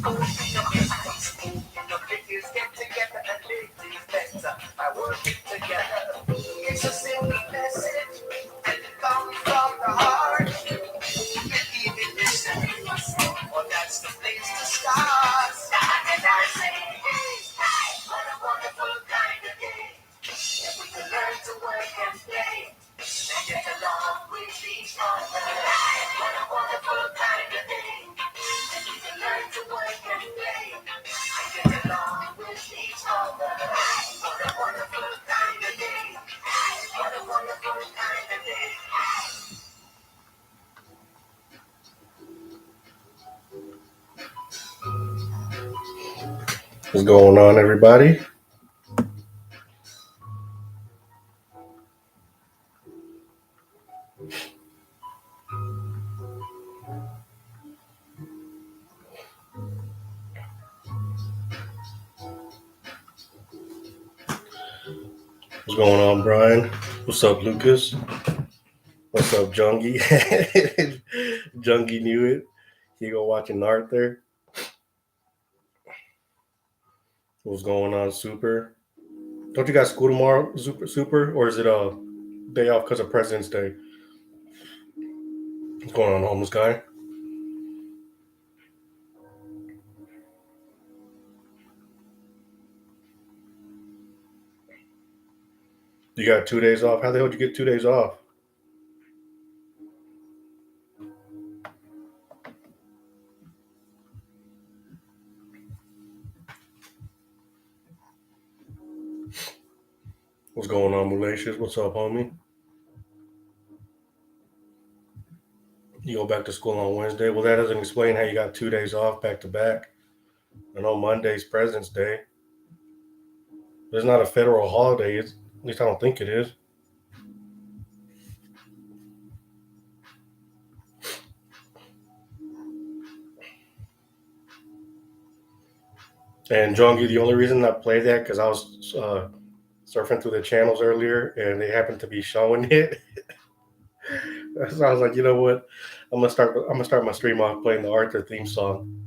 Open up your eyes. The figures get together and live these better by working together. It's a simple message and it comes from the heart. Believe it, listen. Well, that's the place to start. And I say, hey, what a wonderful kind of day. If we can learn to work and play and get along with each other. What a wonderful kind of day. If we can learn to work and play and get along with each other. What a wonderful kind of day. What a wonderful kind of day. What's going on, everybody? What's going on, Brian? What's up, Lucas? What's up, Jungie? Jungie knew it. He go watching Arthur. What's going on, Super? Don't you got school tomorrow, Super? Or is it a day off because of President's Day? What's going on, homeless guy? You got 2 days off? How the hell did you get 2 days off? What's going on, Malicious? What's up, homie? You go back to school on Wednesday? Well, that doesn't explain how you got 2 days off back to back. I know Monday's President's Day. It's not a federal holiday. At least I don't think it is. And Jongi, the only reason I played that because I was surfing through the channels earlier and they happened to be showing it. So I was like, you know what? I'm gonna start my stream off playing the Arthur theme song.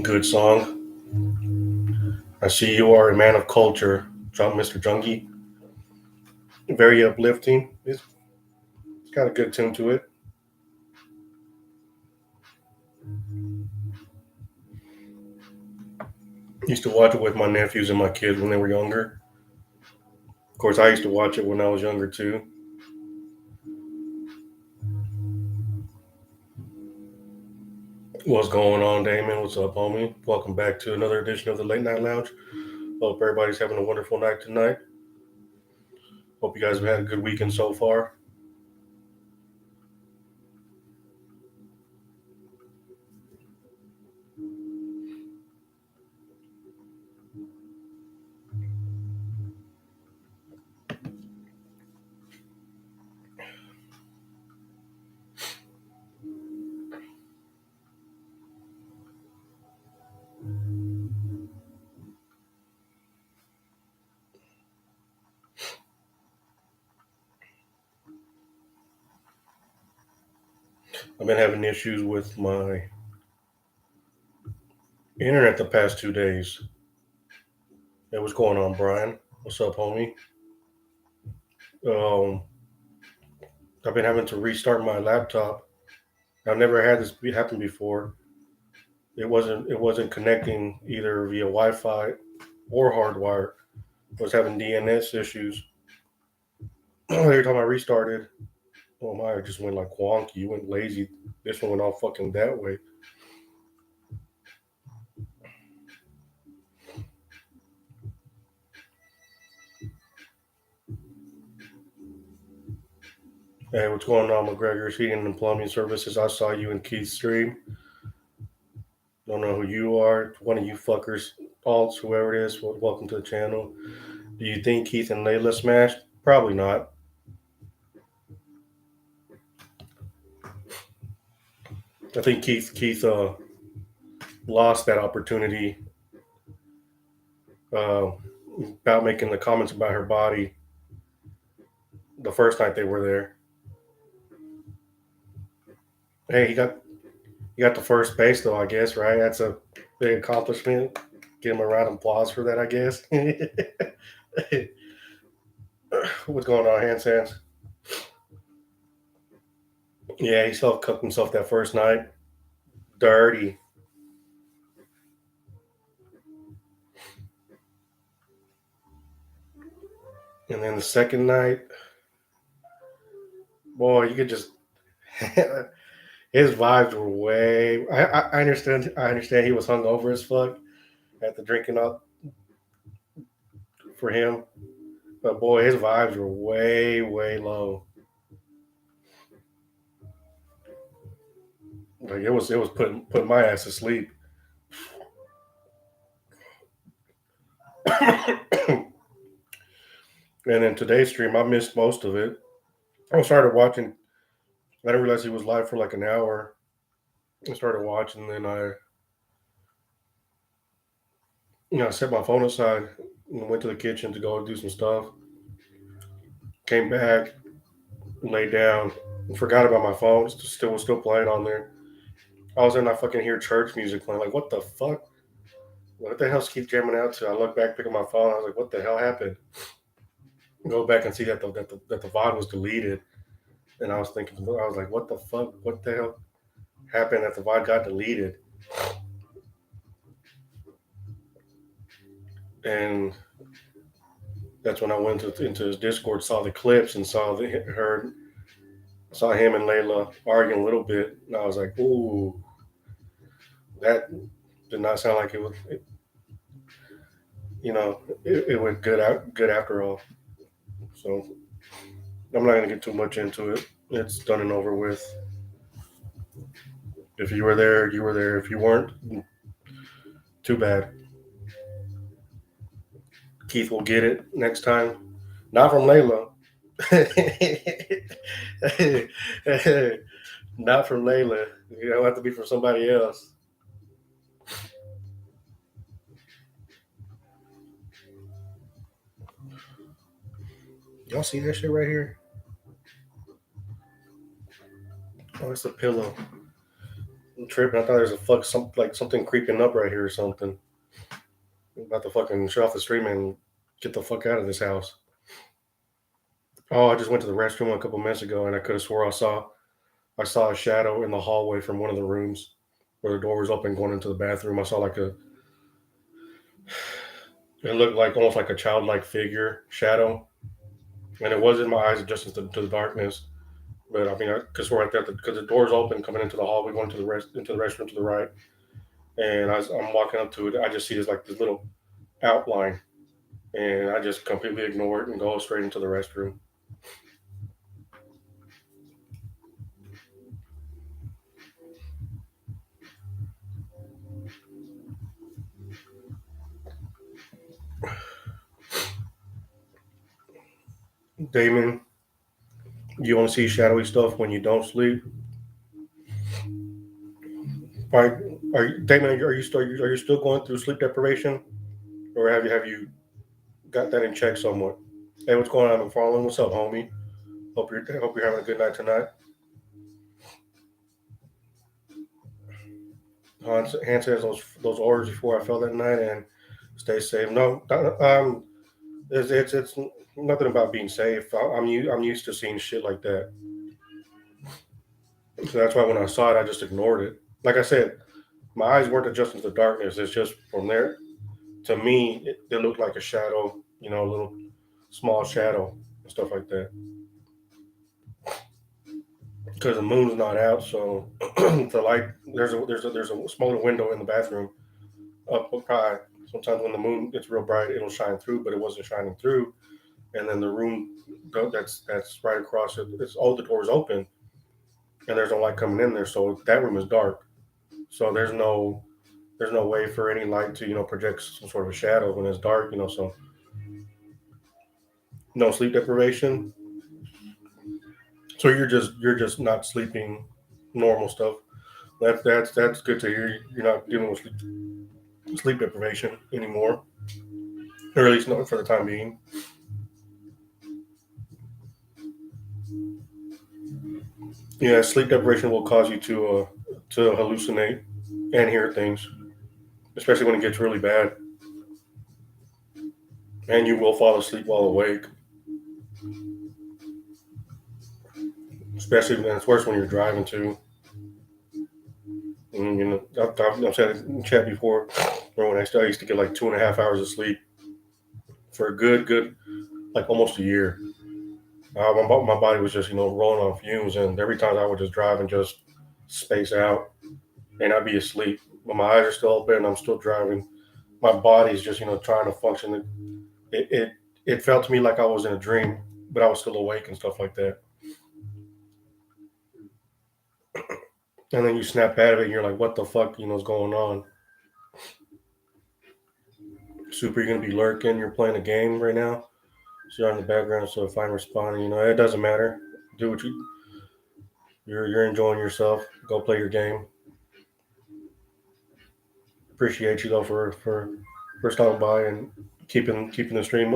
Good song. I see you are a man of culture, Mr. Jungie. Very uplifting. It's got a good tune to it. Used to watch it with my nephews and my kids when they were younger. Of course, I used to watch it when I was younger too. What's going on, Damon? What's up, homie? Welcome back to another edition of the Late Night Lounge. Hope everybody's having a wonderful night tonight. Hope you guys have had a good weekend so far. I've been having issues with my internet the past 2 days. Hey, what's going on, Brian? What's up, homie? Um, I've been having to restart my laptop. I've never had this happen before. It wasn't connecting either via Wi-Fi or hardwire. I was having DNS issues. Every time I restarted, oh my, it just went like wonky. You went lazy. This one went all fucking that way. Hey, what's going on, McGregor's Heating and Plumbing Services? I saw you in Keith's stream. Don't know who you are. One of you fuckers, alts, whoever it is. Welcome to the channel. Do you think Keith and Layla smashed? Probably not. I think Keith lost that opportunity uh, about making the comments about her body the first night they were there. Hey, he got the first base though, I guess, right? That's a big accomplishment. Give him a round of applause for that, I guess. What's going on, hand sands? Yeah, he self cooked himself that first night. Dirty. And then the second night, boy, you could just his vibes were way. I understand. I understand he was hungover as fuck after drinking up for him, but boy, his vibes were way low. Like it was putting my ass to sleep. And then today's stream, I missed most of it. I started watching. I didn't realize he was live for like an hour. I started watching, then I set my phone aside and went to the kitchen to go do some stuff. Came back, laid down, and forgot about my phone. Still was still playing on there. I was in, I fucking hear church music playing. Like, what the fuck? What the hell's Keith jamming out to? I look back, pick up my phone. I was like, what the hell happened? Go back and see that the VOD was deleted. And I was thinking, I was like, what the fuck? What the hell happened that the VOD got deleted? And that's when I went into his Discord, saw the clips, and saw him and Layla arguing a little bit. And I was like, ooh, that did not sound like it was. It went good after all. So I'm not gonna get too much into it. It's done and over with. If you were there, you were there. If you weren't, too bad. Keith will get it next time. Not from Layla. Not from Layla. It'll have to be from somebody else. Y'all see that shit right here? Oh, it's a pillow. I'm tripping. I thought there was something creeping up right here or something. I'm about to fucking shut off the stream and get the fuck out of this house. Oh, I just went to the restroom a couple minutes ago and I could have swore I saw a shadow in the hallway from one of the rooms where the door was open going into the bathroom. I saw it looked like almost like a childlike figure shadow, and it was in my eyes adjusting to the darkness. But I mean, because we're right there, because the door's open coming into the hallway, going into the restroom to the right, and I'm walking up to it. I just see this little outline, and I just completely ignore it and go straight into the restroom. Damon, you only see shadowy stuff when you don't sleep. Damon? Are you still going through sleep deprivation, or have you got that in check somewhat? Hey, what's going on, McFarland? What's up, homie? Hope you're having a good night tonight. Hans says those orders before I fell that night, and stay safe. No, it's nothing about being safe. I'm used to seeing shit like that, so that's why when I saw it, I just ignored it. Like I said, my eyes weren't adjusting to the darkness. It's just from there to me, it looked like a shadow, a little small shadow and stuff like that. Because the moon's not out, so the light there's a smaller window in the bathroom up high. Sometimes when the moon gets real bright, it'll shine through, but it wasn't shining through. And then the room that's right across it, it's all the doors open, and there's no light coming in there, so that room is dark. So there's no way for any light to project some sort of a shadow when it's dark. So no sleep deprivation. So you're just not sleeping normal stuff. That's good to hear. You're not dealing with sleep deprivation anymore, or at least not for the time being. Yeah, sleep deprivation will cause you to hallucinate and hear things, especially when it gets really bad, and you will fall asleep while awake. Especially when it's worse when you're driving too. And, you know, I've said it in chat before, or when I used to get like 2.5 hours of sleep for a good like almost a year. My body was just rolling on fumes, and every time I would just drive and just space out, and I'd be asleep, but my eyes are still open. I'm still driving. My body's just trying to function. It felt to me like I was in a dream, but I was still awake and stuff like that. And then you snap out of it, and you're like, "What the fuck? Is going on?" Super, you're gonna be lurking. You're playing a game right now, so you're on the background. So if I'm responding, it doesn't matter. Do what you're enjoying yourself. Go play your game. Appreciate you though for stopping by and keeping the stream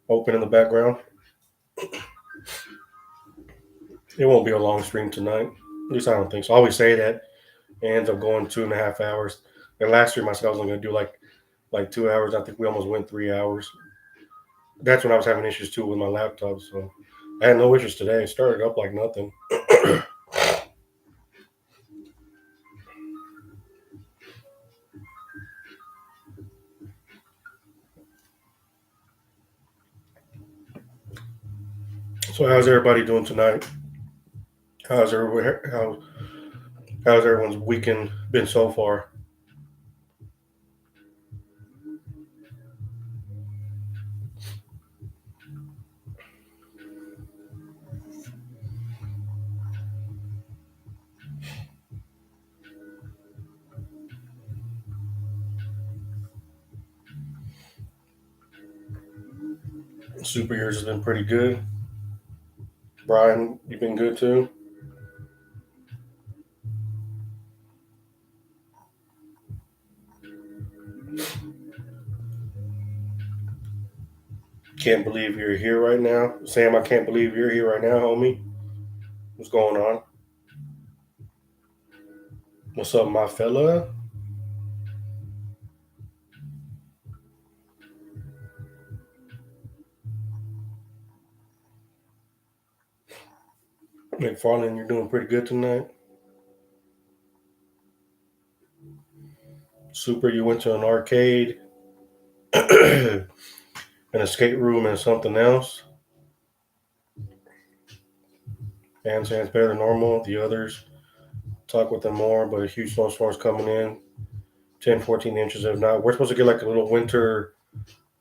open in the background. It won't be a long stream tonight. At least I don't think so. I always say that, and ends up going 2.5 hours. And last stream I said I was only gonna do like 2 hours. I think we almost went 3 hours. That's when I was having issues too with my laptop. So I had no issues today. It started up like nothing. So how's everybody doing tonight? How's everybody, how's everyone's weekend been so far? Super years has been pretty good. Brian, you've been good too. Can't believe you're here right now, Sam. I can't believe you're here right now, homie. What's going on? What's up, my fella? McFarland, you're doing pretty good tonight. Super, you went to an arcade, an escape room, and something else. Handstands better than normal. The others, talk with them more, but a huge snowstorm's coming in. 10, 14 inches if not. We're supposed to get like a little winter,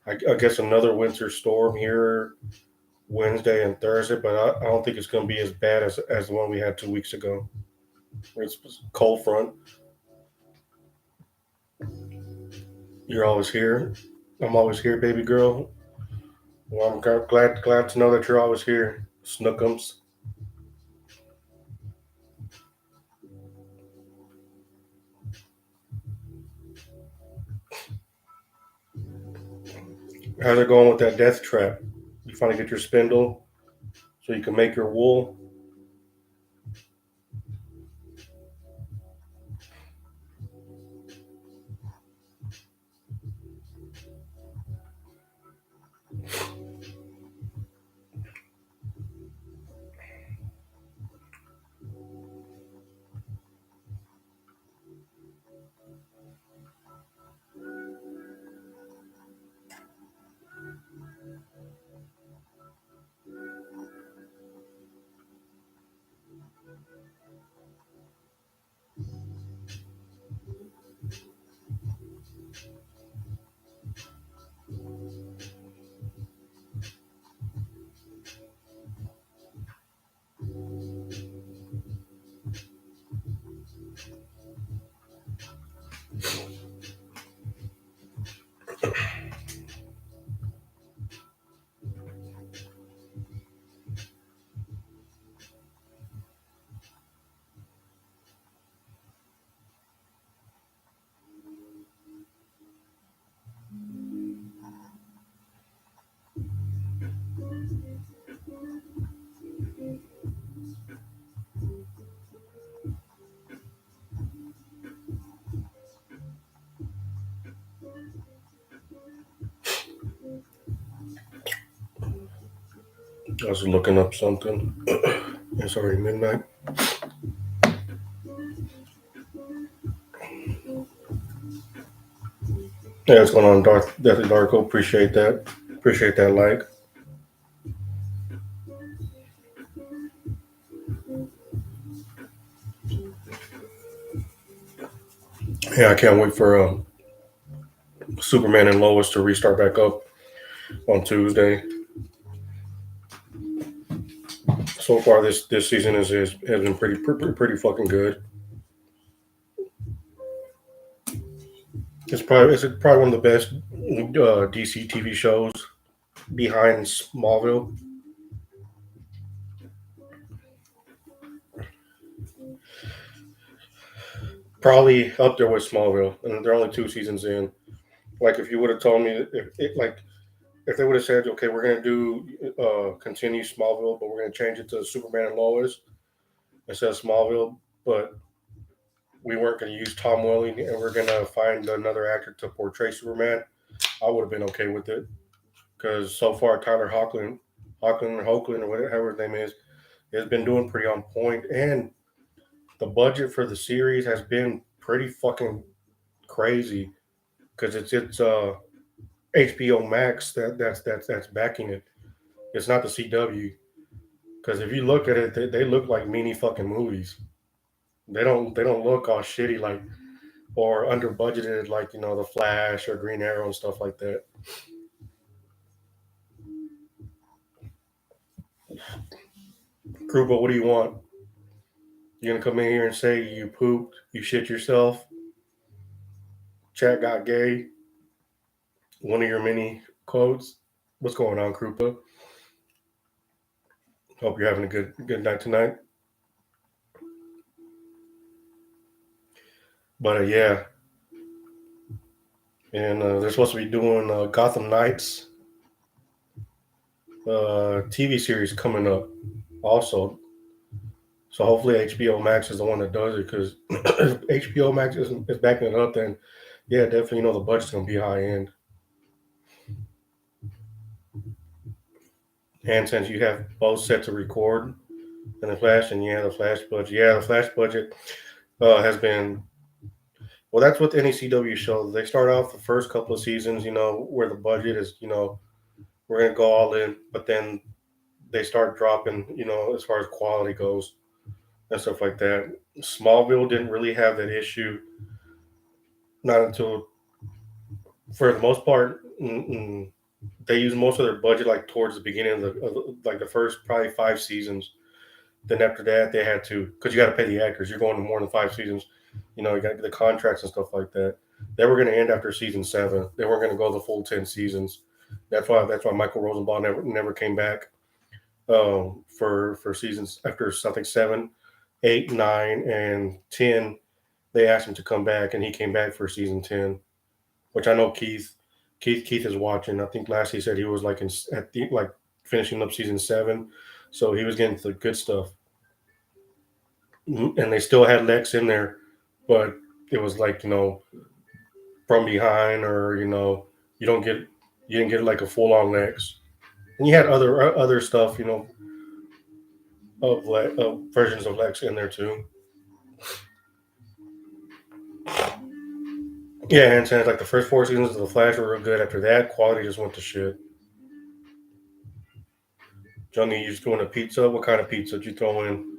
I guess another winter storm here Wednesday and Thursday, but I don't think it's going to be as bad as the one we had 2 weeks ago. It's cold front. You're always here. I'm always here, baby girl. Well, I'm glad to know that you're always here, Snookums. How's it going with that death trap? You finally get your spindle so you can make your wool. I was looking up something. It's already midnight. Yeah, what's going on, Darth? Deathly Darko? Appreciate that. Appreciate that like. Yeah, I can't wait for Superman and Lois to restart back up on Tuesday. So far, this season has been pretty fucking good. It's probably one of the best DC TV shows behind Smallville. Probably up there with Smallville, and they're only 2 seasons in. Like if you would have told me if they would have said, okay, we're gonna do continue Smallville, but we're gonna change it to Superman and Lois instead of Smallville, but we weren't gonna use Tom Welling and we're gonna find another actor to portray Superman, I would have been okay with it because so far Tyler Hoechlin or whatever his name is, has been doing pretty on point, and the budget for the series has been pretty fucking crazy because it's HBO Max that's backing it. It's not the CW because if you look at it, they look like mini fucking movies. They don't look all shitty like or under budgeted like the Flash or Green Arrow and stuff like that. Krupa, what do you want? You gonna come in here and say you pooped, you shit yourself, chat got gay, one of your many quotes? What's going on, Krupa? Hope you're having a good night tonight. But yeah, and they're supposed to be doing Gotham Knights TV series coming up also. So hopefully HBO Max is the one that does it because if HBO Max is backing it up, then yeah, definitely the budget's gonna be high end. And since you have both set to record in the Flash, and the Flash budget has been well. That's what any CW show. They start off the first couple of seasons, where the budget is, we're gonna go all in, but then they start dropping, as far as quality goes and stuff like that. Smallville didn't really have that issue, not until, for the most part, they use most of their budget like towards the beginning like the first probably 5 seasons. Then after that, they had to because you got to pay the actors. You're going to more than 5 seasons. You got the contracts and stuff like that. They were going to end after season 7. They weren't going to go the full 10 seasons. That's why Michael Rosenbaum never came back for seasons after something 7, 8, 9, and 10. They asked him to come back, and he came back for season 10, which I know Keith is watching. I think last he said he was like like finishing up season 7, so he was getting to the good stuff. And they still had Lex in there, but it was like from behind, or you didn't get like a full on Lex, and you had other stuff of versions of Lex in there too. Yeah, and like the first 4 seasons of the Flash were real good. After that, quality just went to shit. Johnny, you just doing a pizza? What kind of pizza did you throw in?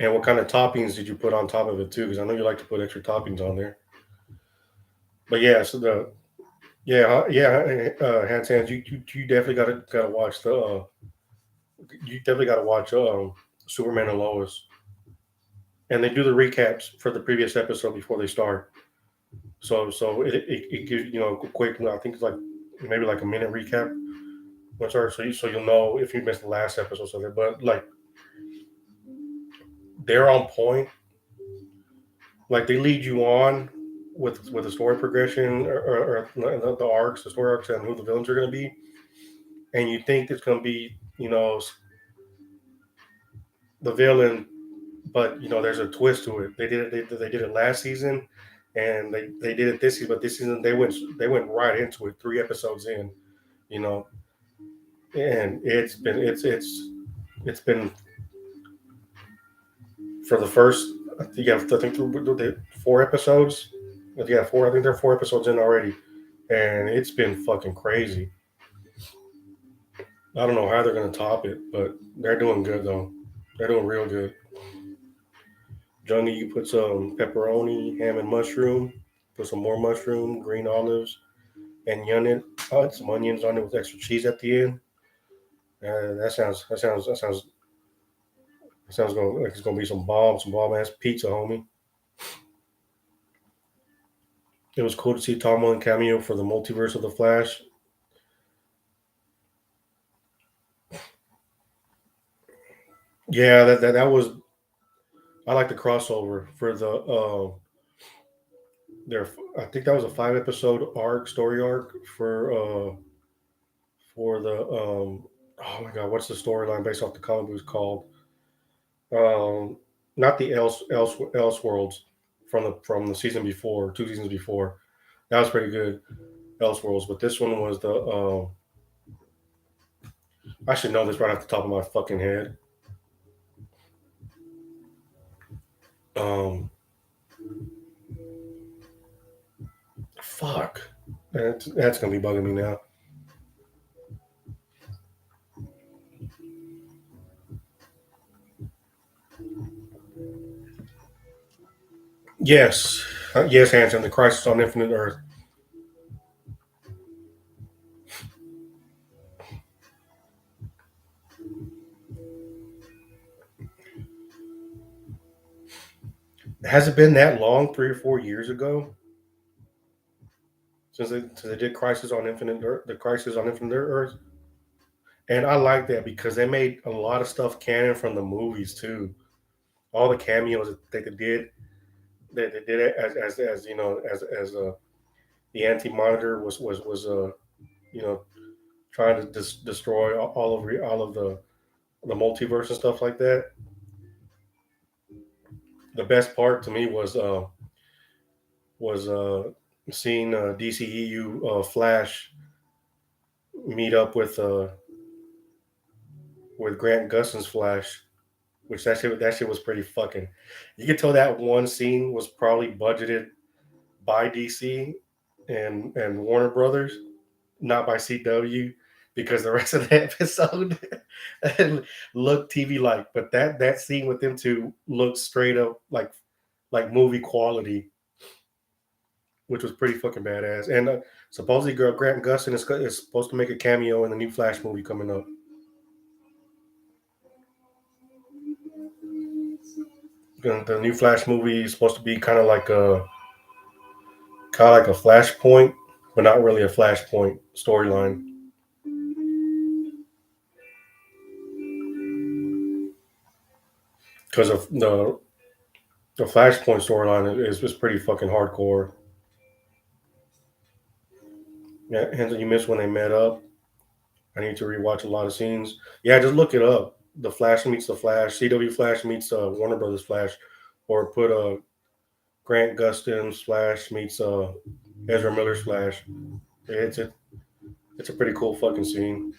And what kind of toppings did you put on top of it too? Because I know you like to put extra toppings on there. But yeah, so hands you definitely gotta watch you definitely gotta watch Superman and Lois, and they do the recaps for the previous episode before they start. So it gives quick. I think it's like maybe like a minute recap. What's our so you'll know if you missed the last episode of it. But like they're on point. Like they lead you on with the story progression or the arcs, the story arcs, and who the villains are going to be, and you think it's going to be the villain, but there's a twist to it. They did it last season, and they did it this season. But this season they went right into it 3 episodes in. you know, and it's been for the first, I think through the 4 episodes. Yeah, four. I think there are 4 episodes in already, and it's been fucking crazy. I don't know how they're gonna top it, but they're doing good though. They're doing real good. Johnny, you put some pepperoni, ham, and mushroom. Put some more mushroom, green olives, and onion. Some onions on it with extra cheese at the end. That sounds like it's gonna be some bomb ass pizza, homie. It was cool to see Tom Holland cameo for the multiverse of the Flash. Yeah, that was. I like the crossover for the there. I think that was a 5 episode story arc for the oh my god, what's the storyline based off the comic books called? Um, Not the else worlds from the season before, 2 seasons before. That was pretty good, Elseworlds. But this one was the I should know this right off the top of my fucking head. Um, Fuck, that's gonna be bugging me now. Yes, yes, Hanson. The Crisis on Infinite Earth. Has it been that long? 3 or 4 years ago since they did Crisis on Infinite Earth, the Crisis on Infinite Earth, and I like that because they made a lot of stuff canon from the movies too. All the cameos that they did, they did it as you know as the Anti Monitor was you know trying to destroy all of the multiverse and stuff like that. The best part to me was seeing DCEU Flash meet up with Grant Gustin's Flash, which that shit was pretty fucking. You could tell that one scene was probably budgeted by DC and Warner Brothers, not by CW, because the rest of the episode looked TV like. But that scene with them two looked straight up like movie quality, which was pretty fucking badass. And supposedly, girl Grant Gustin is supposed to make a cameo in the new Flash movie coming up. The new Flash movie is supposed to be kind of like a Flashpoint, but not really a Flashpoint storyline. Because of the Flashpoint storyline is pretty fucking hardcore. Yeah, and you missed when they met up. I need to rewatch a lot of scenes. Yeah, just look it up. The Flash meets the Flash. CW Flash meets Warner Brothers Flash, or put Grant Gustin's Flash meets Ezra Miller's Flash. It's a it's a pretty cool fucking scene.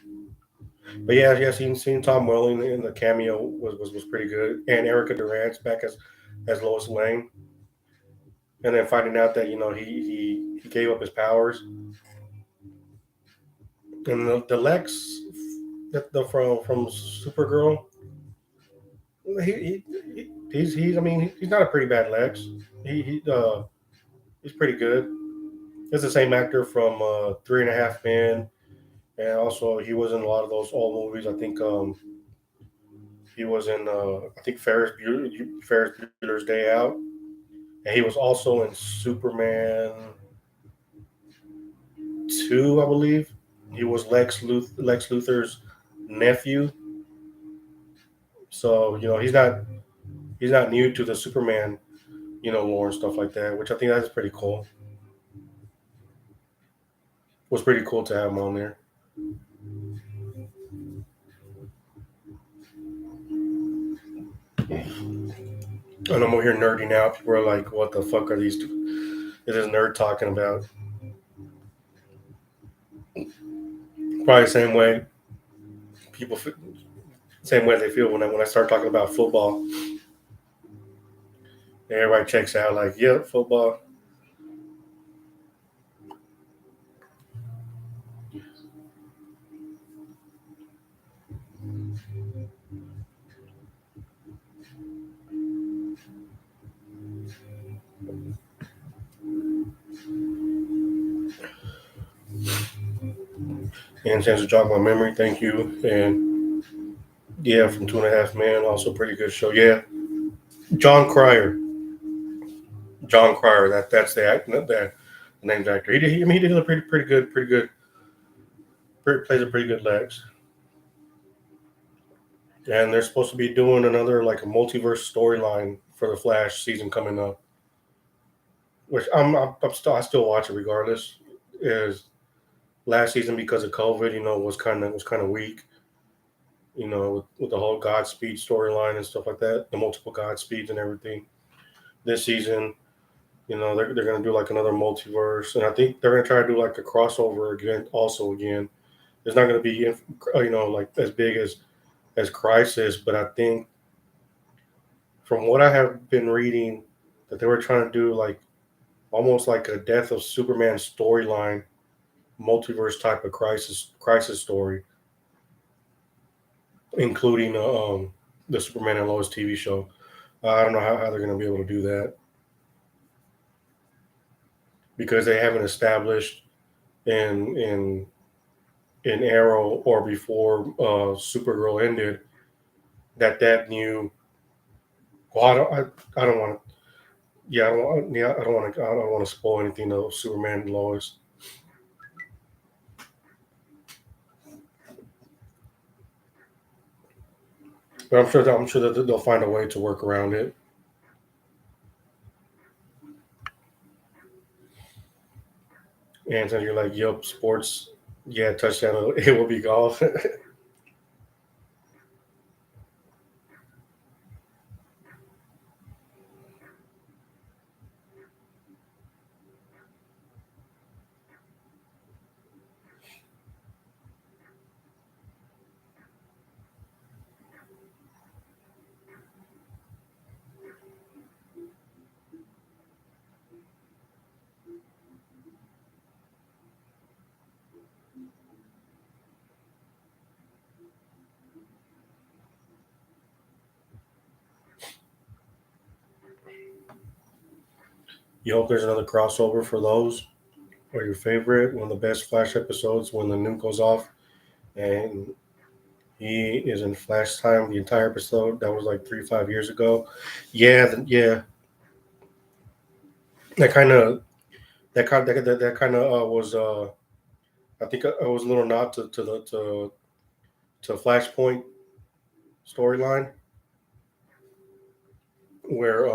But yeah, seeing Tom Welling in the cameo was pretty good, and Erica Durant's back as Lois Lane, and then finding out that he gave up his powers, and the Lex from Supergirl, he's I mean he's not a pretty bad Lex. He's pretty good. It's the same actor from Three and a Half Men, and also he was in a lot of those old movies. I think he was in I think Ferris Bueller's Day Out, and he was also in Superman 2, I believe. He was Lex Luthor's nephew. So he's not new to the Superman lore and stuff like that, which I think that's pretty cool. Was pretty cool to have him on there. And I'm over here nerding out. People are like, "What the fuck are these two? Is this nerd talking about?" Probably the same way people, same way they feel when I start talking about football. Everybody checks out like, yep, football. And chance to jog my memory, thank you. And yeah, from Two and a Half Men, also pretty good show. Yeah, John Cryer. John Cryer. That's the act. The named actor. I mean, he did a plays a pretty good Lex. And they're supposed to be doing another like a multiverse storyline for the Flash season coming up, which I still watch it regardless. Is last season because of COVID, was kind of weak. With the whole Godspeed storyline and stuff like that, the multiple Godspeeds and everything. This season, they're gonna do like another multiverse, and I think they're gonna try to do like a crossover again. Also, again, it's not gonna be like as big as Crisis, but I think from what I have been reading, that they were trying to do like almost like a Death of Superman storyline, multiverse type of crisis story, including the Superman and Lois TV show. I don't know how they're going to be able to do that because they haven't established in in Arrow or before Supergirl ended that new. Well, I don't want to. Yeah, I don't want to. I don't want to spoil anything of Superman and Lois. But I'm sure that they'll find a way to work around it. And then you're like, "Yup, sports, yeah, touchdown, it will be golf." You hope there's another crossover for those or your favorite, one of the best Flash episodes when the nuke goes off and he is in Flash time the entire episode. That was like 3 5 years ago. Yeah, yeah. That kind of that kind of was I think it was a little nod to Flashpoint storyline where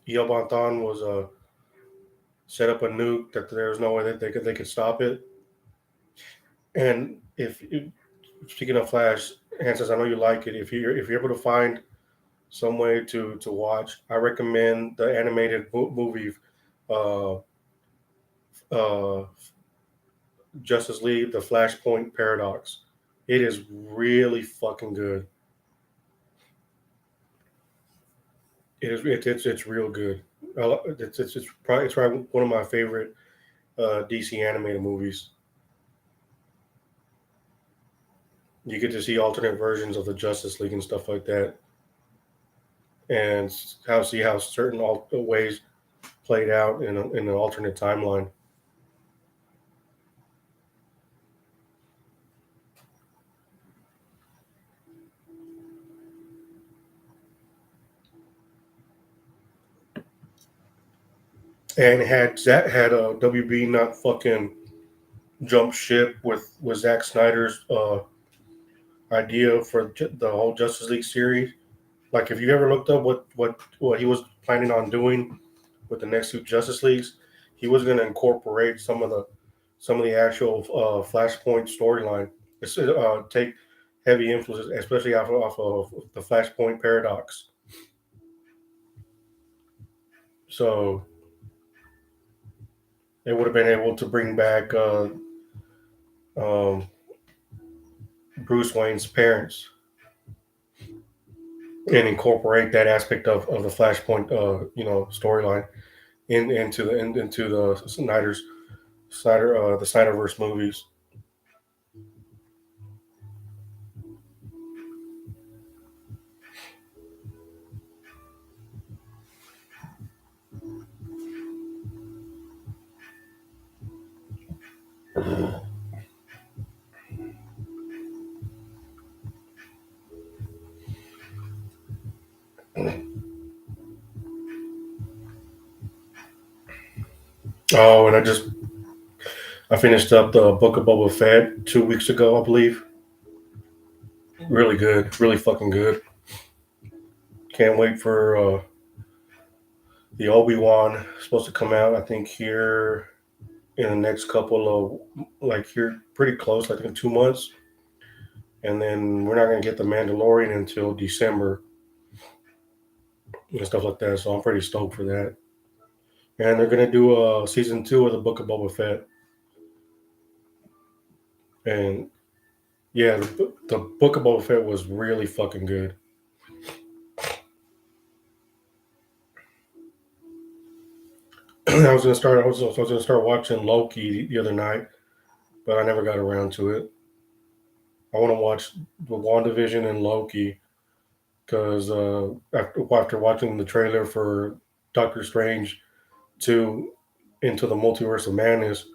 Yelbanthon was set up a nuke that there was no way that they could stop it. And if speaking of Flash, Hanses, I know you like it. If you're able to find some way to watch, I recommend the animated movie, uh, uh, Justice League: The Flashpoint Paradox. It is really fucking good. It's real good. It's probably one of my favorite DC animated movies. You get to see alternate versions of the Justice League and stuff like that, and see how certain ways played out in an alternate timeline. And had WB not fucking jump ship with Zack Snyder's idea for the whole Justice League series. Like, if you ever looked up what he was planning on doing with the next two Justice Leagues, he was going to incorporate some of the actual Flashpoint storyline. Take heavy influences, especially off of the Flashpoint paradox. So they would have been able to bring back um, Bruce Wayne's parents and incorporate that aspect of the Flashpoint, storyline into the the Snyderverse movies. Oh, and I finished up the Book of Boba Fett 2 weeks ago, I believe. Really good, really fucking good. Can't wait for the Obi Wan supposed to come out. I think here in the next couple of here pretty close, like in 2 months, and then we're not gonna get the Mandalorian until December and stuff like that. So I'm pretty stoked for that. And they're gonna do a season 2 of the Book of Boba Fett, and yeah, the Book of Boba Fett was really fucking good. I was gonna start watching Loki the other night, but I never got around to it. I want to watch the WandaVision and Loki because after watching the trailer for Doctor Strange 2 Into the Multiverse of Madness,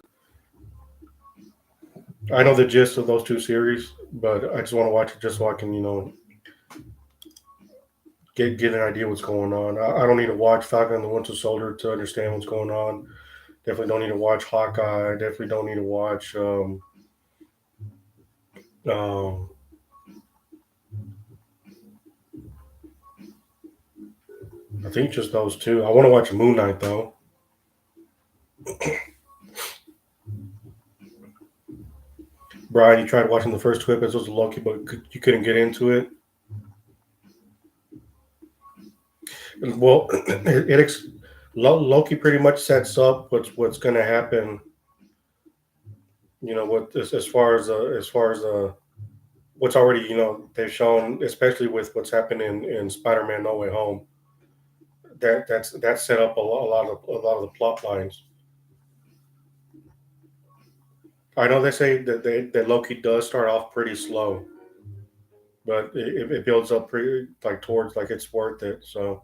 I know the gist of those two series, but I just want to watch it just so I can get an idea what's going on. I don't need to watch Falcon and the Winter Soldier to understand what's going on. Definitely don't need to watch Hawkeye. Definitely don't need to watch um, I think just those two. I want to watch Moon Knight though. Brian, you tried watching the first two episodes of Loki, but you couldn't get into it. Well, Loki pretty much sets up what's going to happen. What as far as what's already they've shown, especially with what's happened in Spider-Man No Way Home. That's set up a lot of the plot lines. I know they say that Loki does start off pretty slow, but it builds up pretty like towards like it's worth it. So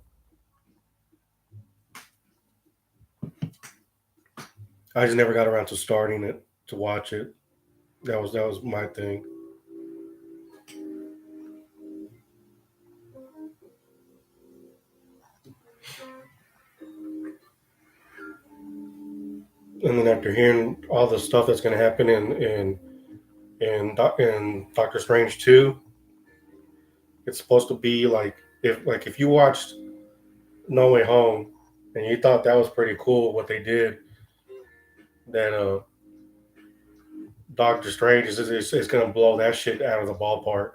I just never got around to starting it to watch it. That was my thing. And then after hearing all the stuff that's going to happen in Doctor Strange 2, it's supposed to be if you watched No Way Home and you thought that was pretty cool what they did, that Doctor Strange is going to blow that shit out of the ballpark.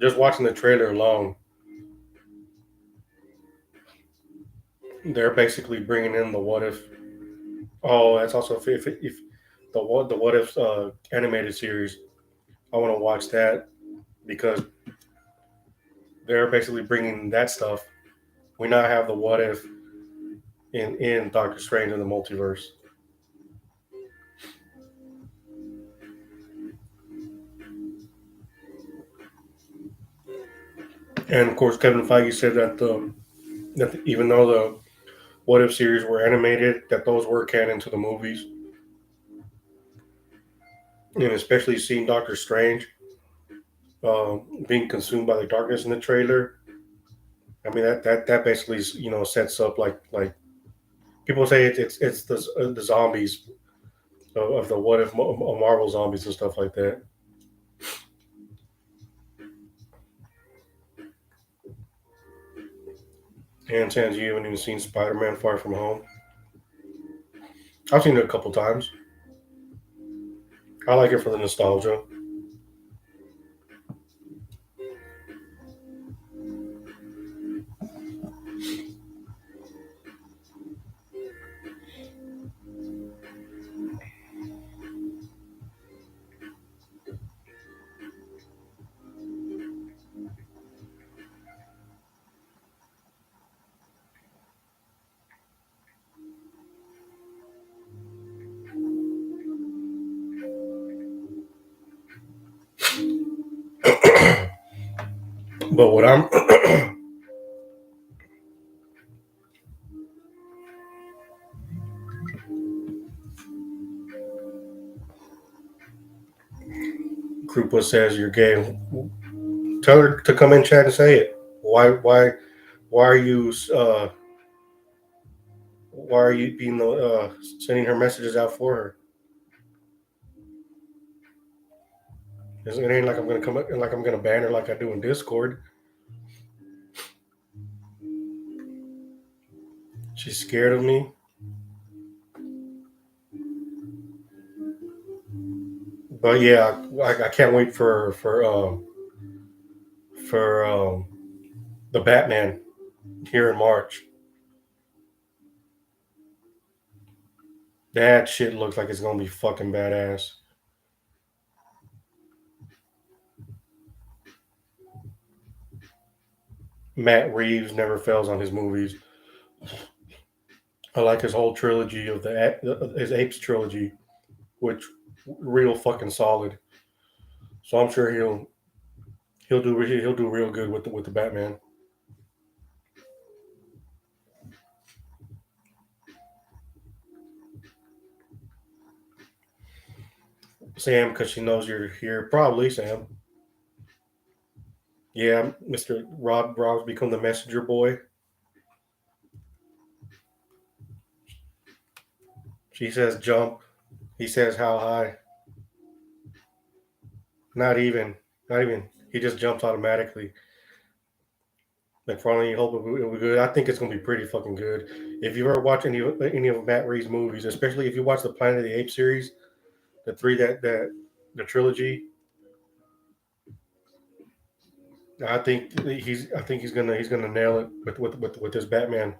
Just watching the trailer alone, they're basically bringing in the what if. Oh, that's also if the what if animated series. I want to watch that because they're basically bringing that stuff. We now have the what if in Doctor Strange in the multiverse, and of course Kevin Feige said even though the what if series were animated, that those were canon to the movies, and especially seeing Doctor Strange being consumed by the darkness in the trailer. I mean that basically sets up like people say it's the zombies of the what if Marvel zombies and stuff like that. And Sans, you haven't even seen Spider Man Far From Home. I've seen it a couple times. I like it for the nostalgia. But what I'm Krupa says you're gay. Tell her to come in chat and say it. Why are you why are you being sending her messages out for her? It ain't like I'm gonna come like I'm gonna ban her like I do in Discord. She's scared of me. But yeah, I can't wait for the Batman here in March. That shit looks like it's gonna be fucking badass. Matt Reeves never fails on his movies. I like his whole trilogy of his Apes trilogy, which real fucking solid. So I'm sure he'll do real good with the Batman. Sam, because she knows you're here, probably Sam. Yeah, Mr. Rob's become the messenger boy. She says jump. He says how high. Not even. Not even. He just jumps automatically. Like finally, hope it'll be good. I think it's gonna be pretty fucking good. If you ever watch any of Matt Reeves' movies, especially if you watch the Planet of the Apes series, the three that the trilogy, I think he's gonna nail it with this Batman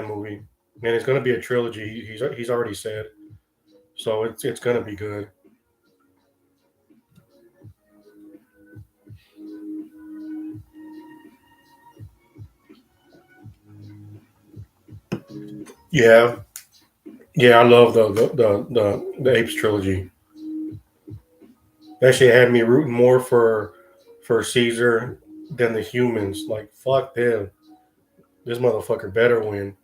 movie, and it's gonna be a trilogy. He's already said, so it's gonna be good. Yeah, yeah, I love the Apes trilogy. That shit had me rooting more for Caesar than the humans. Like fuck them, this motherfucker better win.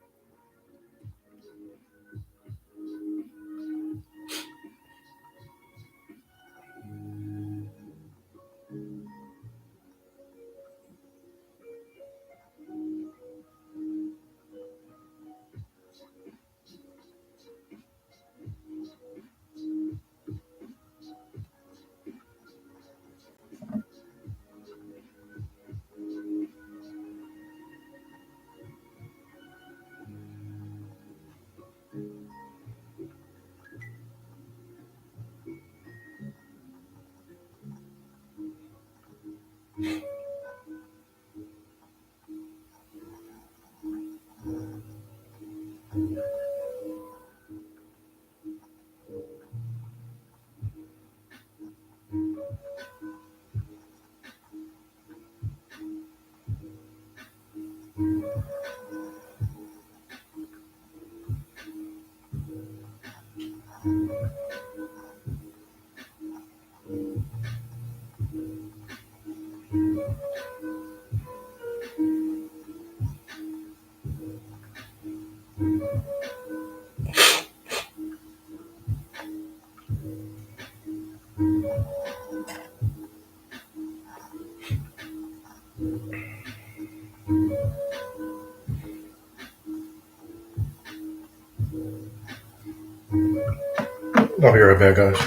I'll be right back, guys.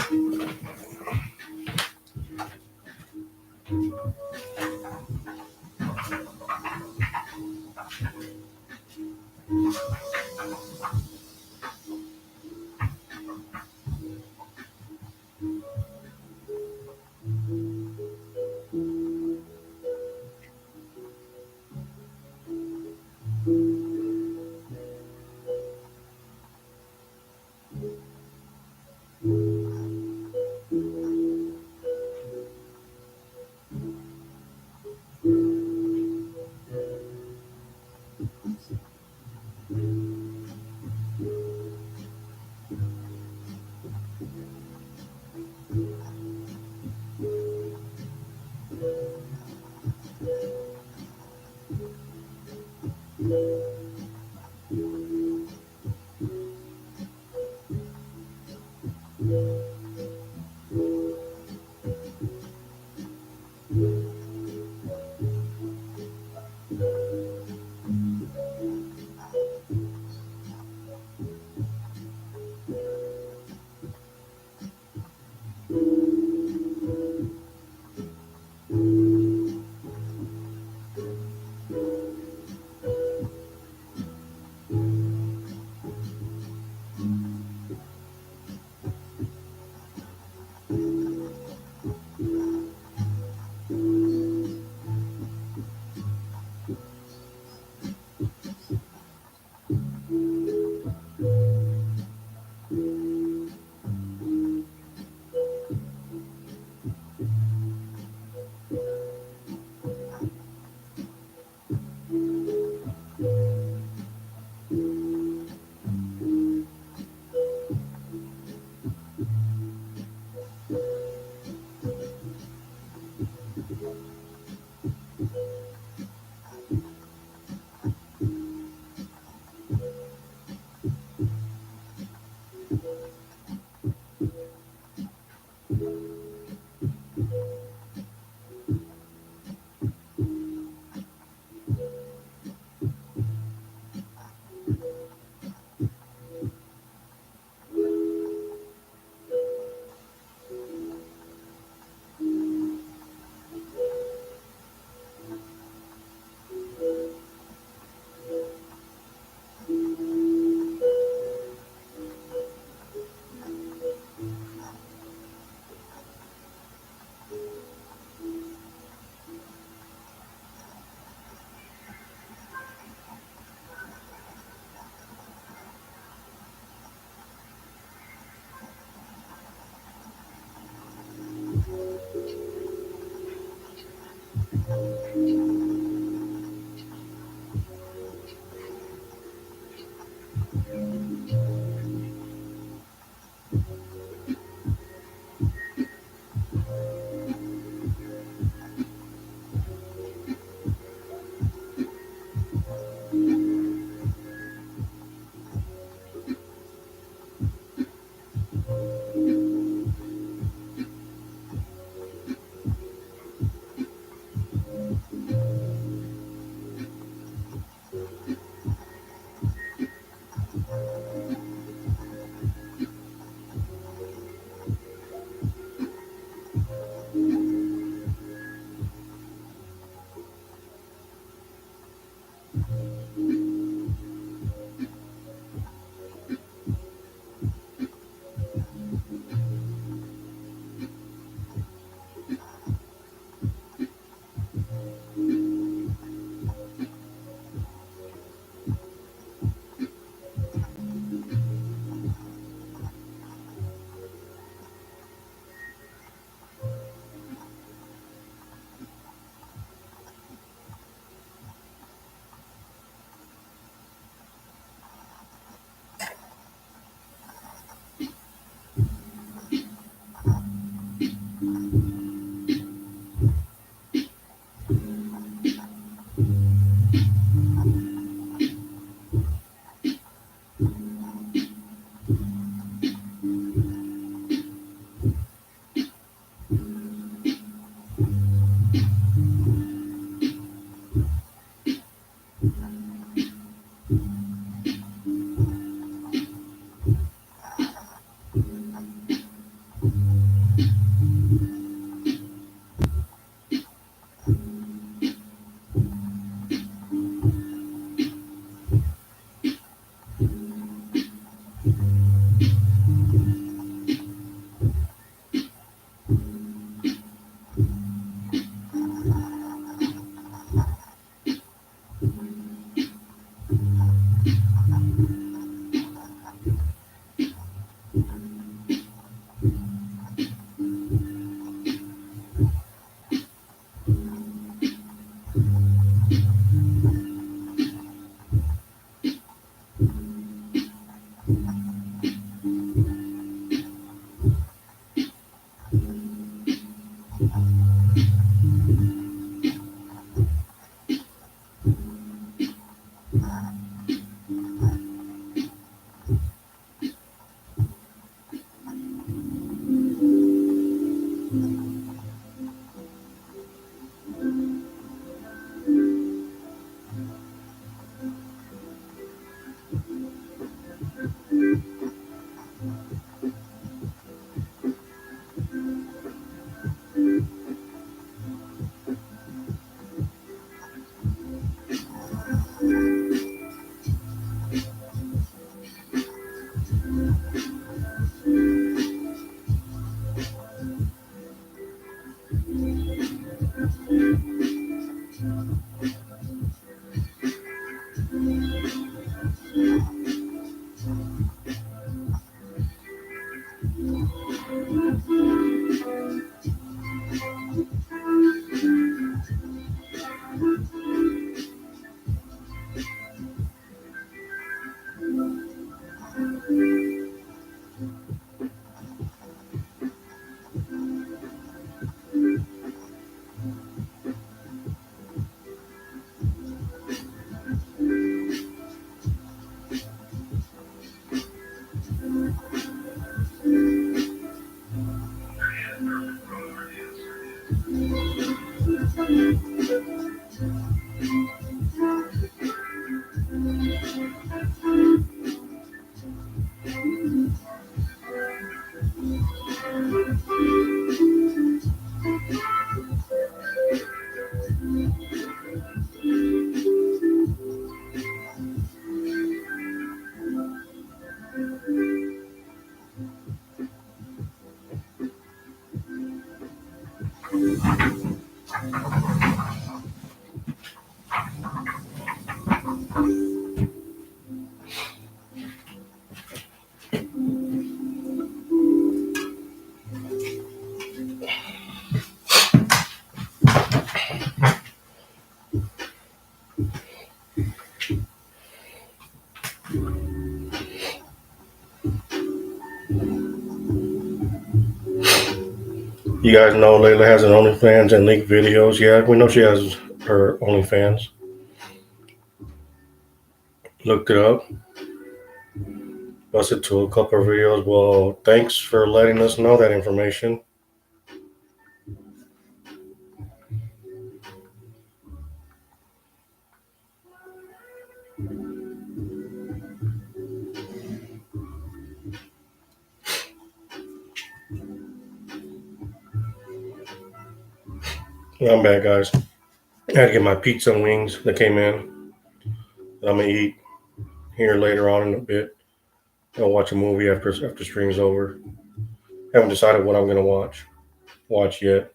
You guys know Layla has an OnlyFans and leaked videos. Yeah, we know she has her OnlyFans. Looked it up. Busted to a couple of videos. Well, thanks for letting us know that information. I'm back, guys. I had to get my pizza and wings that came in that I'm gonna eat here later on in a bit. I'll watch a movie after stream's over. Haven't decided what I'm gonna watch yet.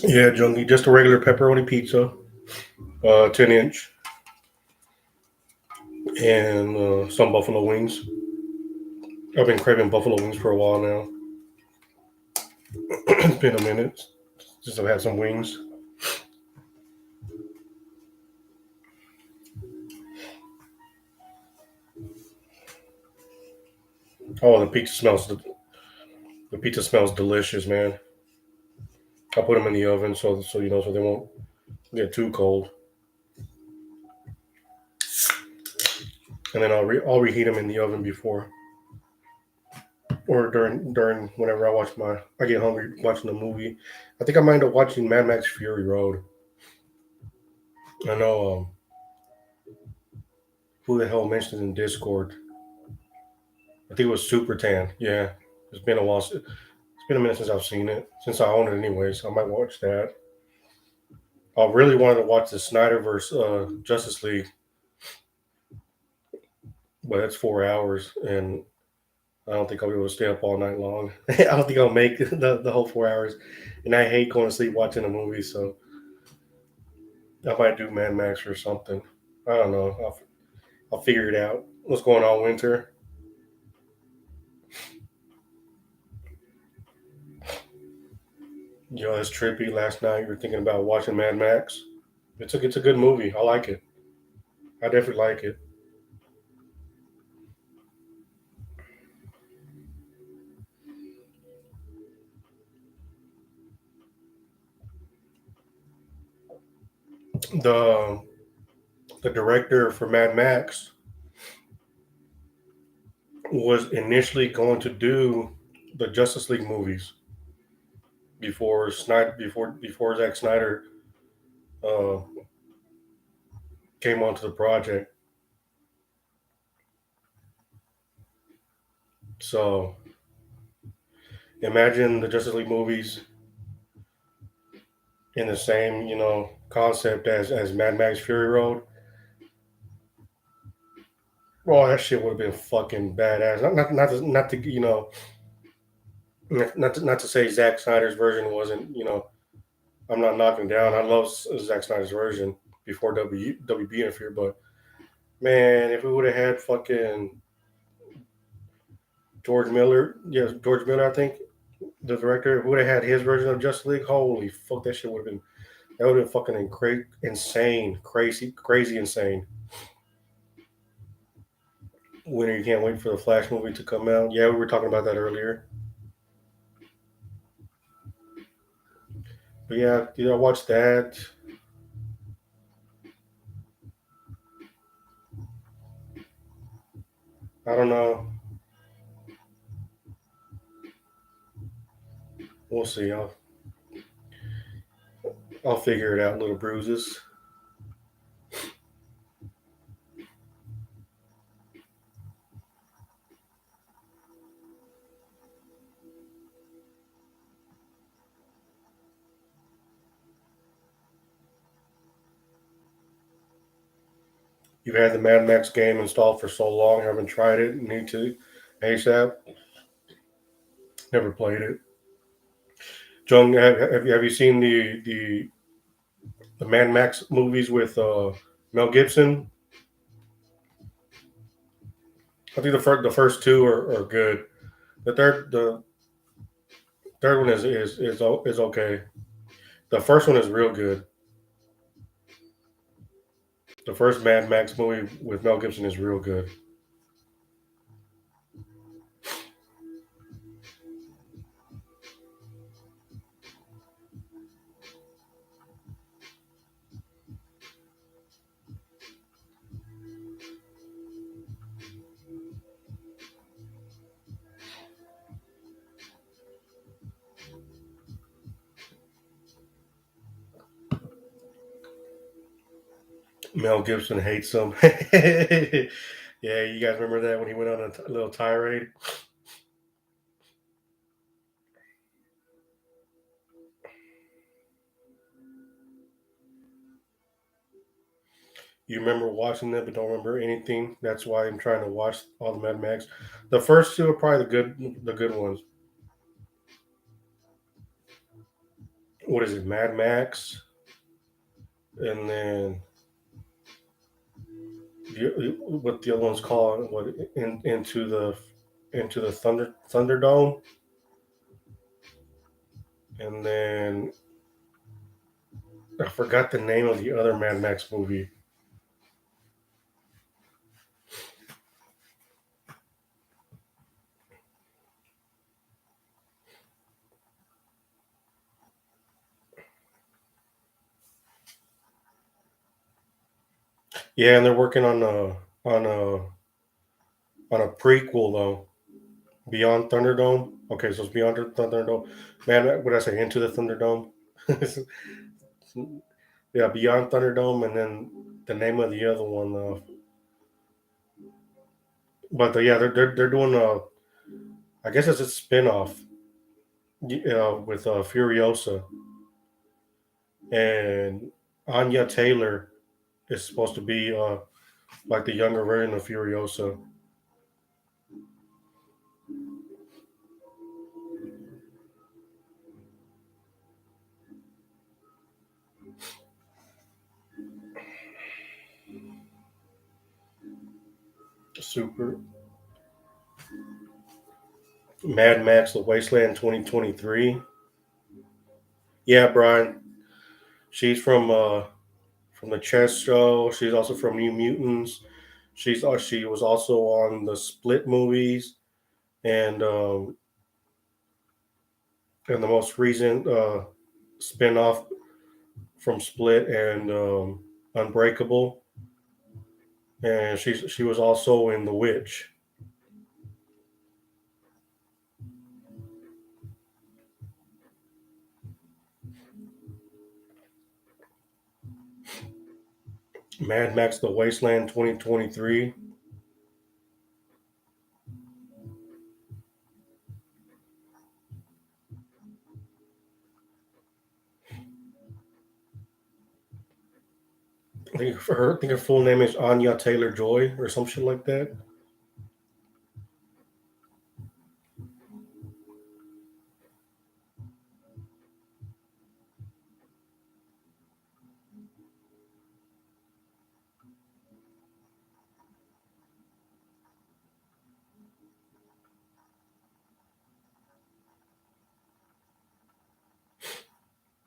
Yeah, Junkie, just a regular pepperoni pizza, 10-inch, and some buffalo wings. I've been craving buffalo wings for a while now. It's been a minute since I've had some wings. Oh, the pizza smells delicious, man. I put them in the oven so they won't get too cold, and then I'll reheat them in the oven before or during whenever I get hungry watching the movie. I think I might end up watching Mad Max Fury Road. I know who the hell mentioned it in Discord. I think it was Super Tan. Yeah, it's been a while. It's been a minute since I've seen it. Since I own it anyway, so I might watch that. I really wanted to watch the Snyder versus Justice League, but it's 4 hours, and I don't think I'll be able to stay up all night long. I don't think I'll make the whole 4 hours, and I hate going to sleep watching a movie, so I might do Mad Max or something. I don't know. I'll figure it out. What's going on, Winter? Yo, that's trippy. Last night you were thinking about watching Mad Max. It's a good movie. I like it. I definitely like it. The the director for Mad Max was initially going to do the Justice League movies before Zack Snyder uh, came onto the project. So imagine the Justice League movies in the same concept as Mad Max Fury Road. Oh, that shit would have been fucking badass. Not to not to say Zack Snyder's version wasn't. I'm not knocking down. I love Zack Snyder's version before WB interfered, but man, if we would have had fucking George Miller, yes, George Miller, I think the director would have had his version of Justice League. Holy fuck, that shit would have been that would have been fucking insane, crazy insane. Winter, you can't wait for the Flash movie to come out. Yeah, we were talking about that earlier. But yeah, I watched that. I don't know. We'll see. I'll figure it out. Little bruises. You've had the Mad Max game installed for so long, haven't tried it. Need to ASAP. Never played it. Jung, have you seen the Mad Max movies with Mel Gibson? I think the first two are good. The third one is okay. The first one is real good. The first Mad Max movie with Mel Gibson is real good. Mel Gibson hates him. Yeah, you guys remember that when he went on a little tirade? You remember watching them but don't remember anything. That's why I'm trying to watch all the Mad Max. The first two are probably the good ones. What is it, Mad Max, and then what the other one's called? What into the Thunderdome, and then I forgot the name of the other Mad Max movie. Yeah, and they're working on a on a prequel though. Beyond Thunderdome. Okay, so it's Beyond the Thunderdome. Man, what did I say? Into the Thunderdome. Yeah, Beyond Thunderdome, and then the name of the other one. But yeah, they're doing I guess it's a spinoff with Furiosa, and Anya Taylor is supposed to be like the younger version of Furiosa. Super Mad Max: The Wasteland 2023. Yeah, Brian. She's from the Chess Show. She's also from New Mutants. She was also on the Split movies and the most recent spinoff from Split and Unbreakable. And she was also in The Witch. Mad Max: The Wasteland 2023. I think her full name is Anya Taylor Joy or some shit like that.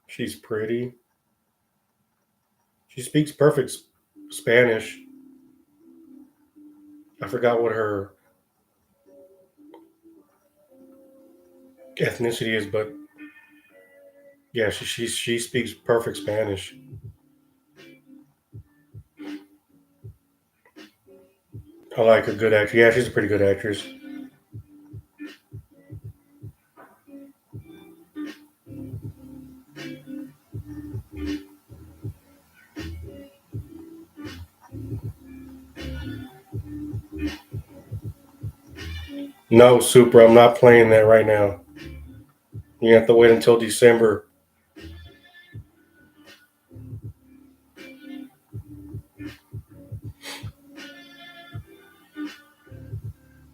She's pretty. She speaks perfect Spanish. I forgot what her ethnicity is, but yeah, she speaks perfect Spanish. I like a good actress. Yeah, she's a pretty good actress. No, Super. I'm not playing that right now. You have to wait until December.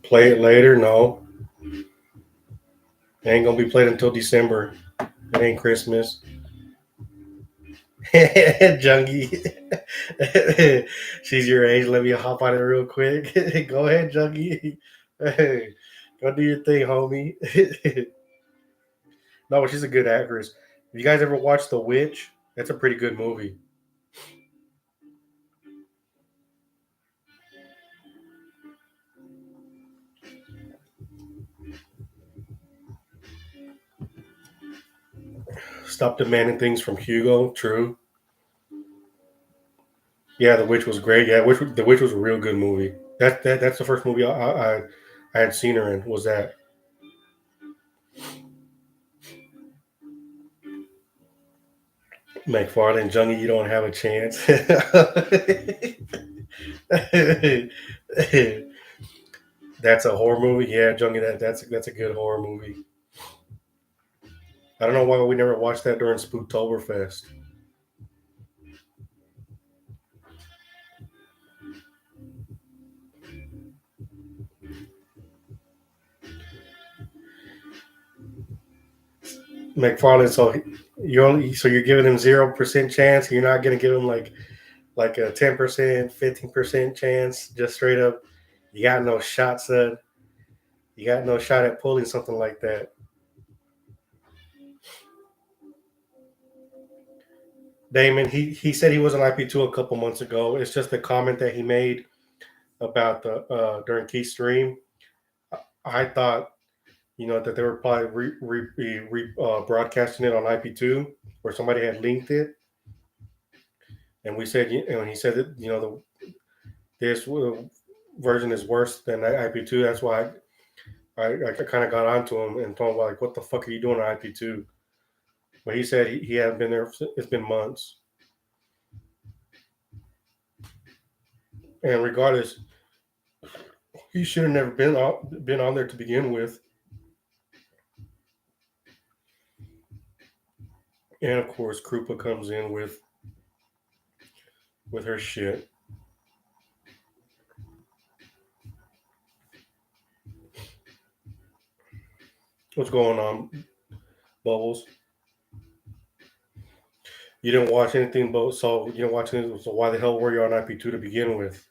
Play it later. No, it ain't gonna be played until December. It ain't Christmas. Jungie. She's your age. Let me hop on it real quick. Go ahead, Jungie. Hey, go do your thing, homie. No, but she's a good actress. Have you guys ever watched The Witch? That's a pretty good movie. Stop demanding things from Hugo. True. Yeah, The Witch was great. Yeah, The Witch was a real good movie. That's the first movie I had seen her in. Was that McFarlane Jungie? You don't have a chance. That's a horror movie. Yeah, Jungie. That's a good horror movie. I don't know why we never watched that during Spooktoberfest. McFarlane. So you're giving him 0% chance. You're not gonna give him like a 10%, 15% chance. Just straight up. You got no shot, son. You got no shot at pulling something like that. Damon, he said he was on IP2 a couple months ago. It's just a comment that he made about the during Keith's stream. I thought that they were probably broadcasting it on IP2 or somebody had linked it, and we said and he said that this version is worse than IP2. That's why I kind of got onto him and told him like, what the fuck are you doing on IP2? But he said he hadn't been there. It's been months, and regardless, he should have never been on there to begin with. And of course, Krupa comes in with her shit. What's going on, Bubbles? You didn't watch anything, but so you didn't watch anything. So why the hell were you on IP2 to begin with?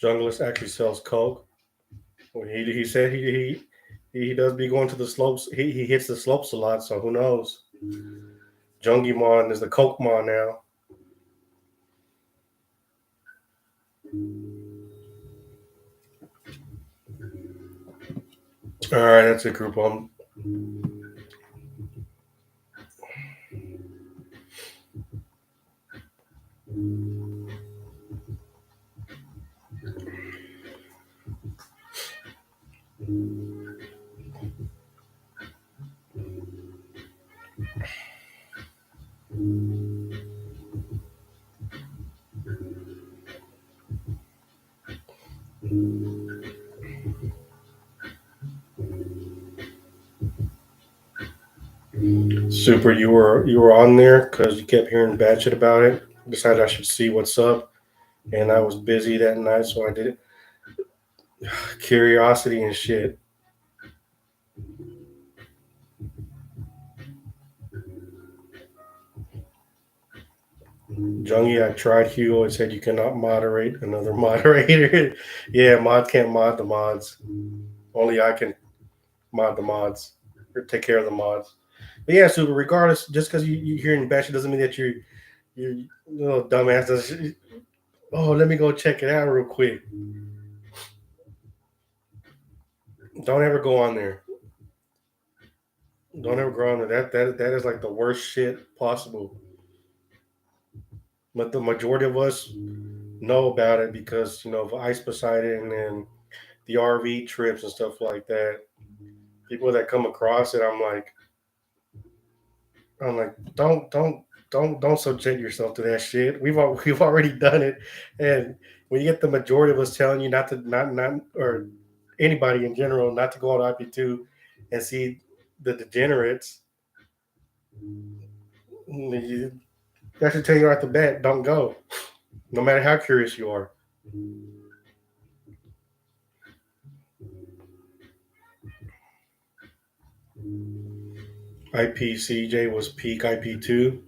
Junglist actually sells coke. Well, he said he does be going to the slopes. He hits the slopes a lot, so who knows? Jungimon is the coke mon now. All right, that's it, group. Super, you were on there because you kept hearing bad shit about it. Decided I should see what's up, and I was busy that night, so I did it. Curiosity and shit. Jungie, I tried Hugo. It said you cannot moderate another moderator. Yeah, mods can't mod the mods. Only I can mod the mods or take care of the mods. But yeah, super. Regardless, just because you hearing bad shit doesn't mean that you little dumbass. Oh, let me go check it out real quick. Don't ever go on there. Don't ever go on there. That is like the worst shit possible. But the majority of us know about it because of Ice Poseidon and the RV trips and stuff like that. People that come across it, I'm like, don't subject yourself to that shit. We've already done it, and when you get the majority of us telling you not to not or anybody in general not to go on IP2 and see the degenerates, you, that should tell you right off the bat, don't go, no matter how curious you are. IPCJ was peak IP2.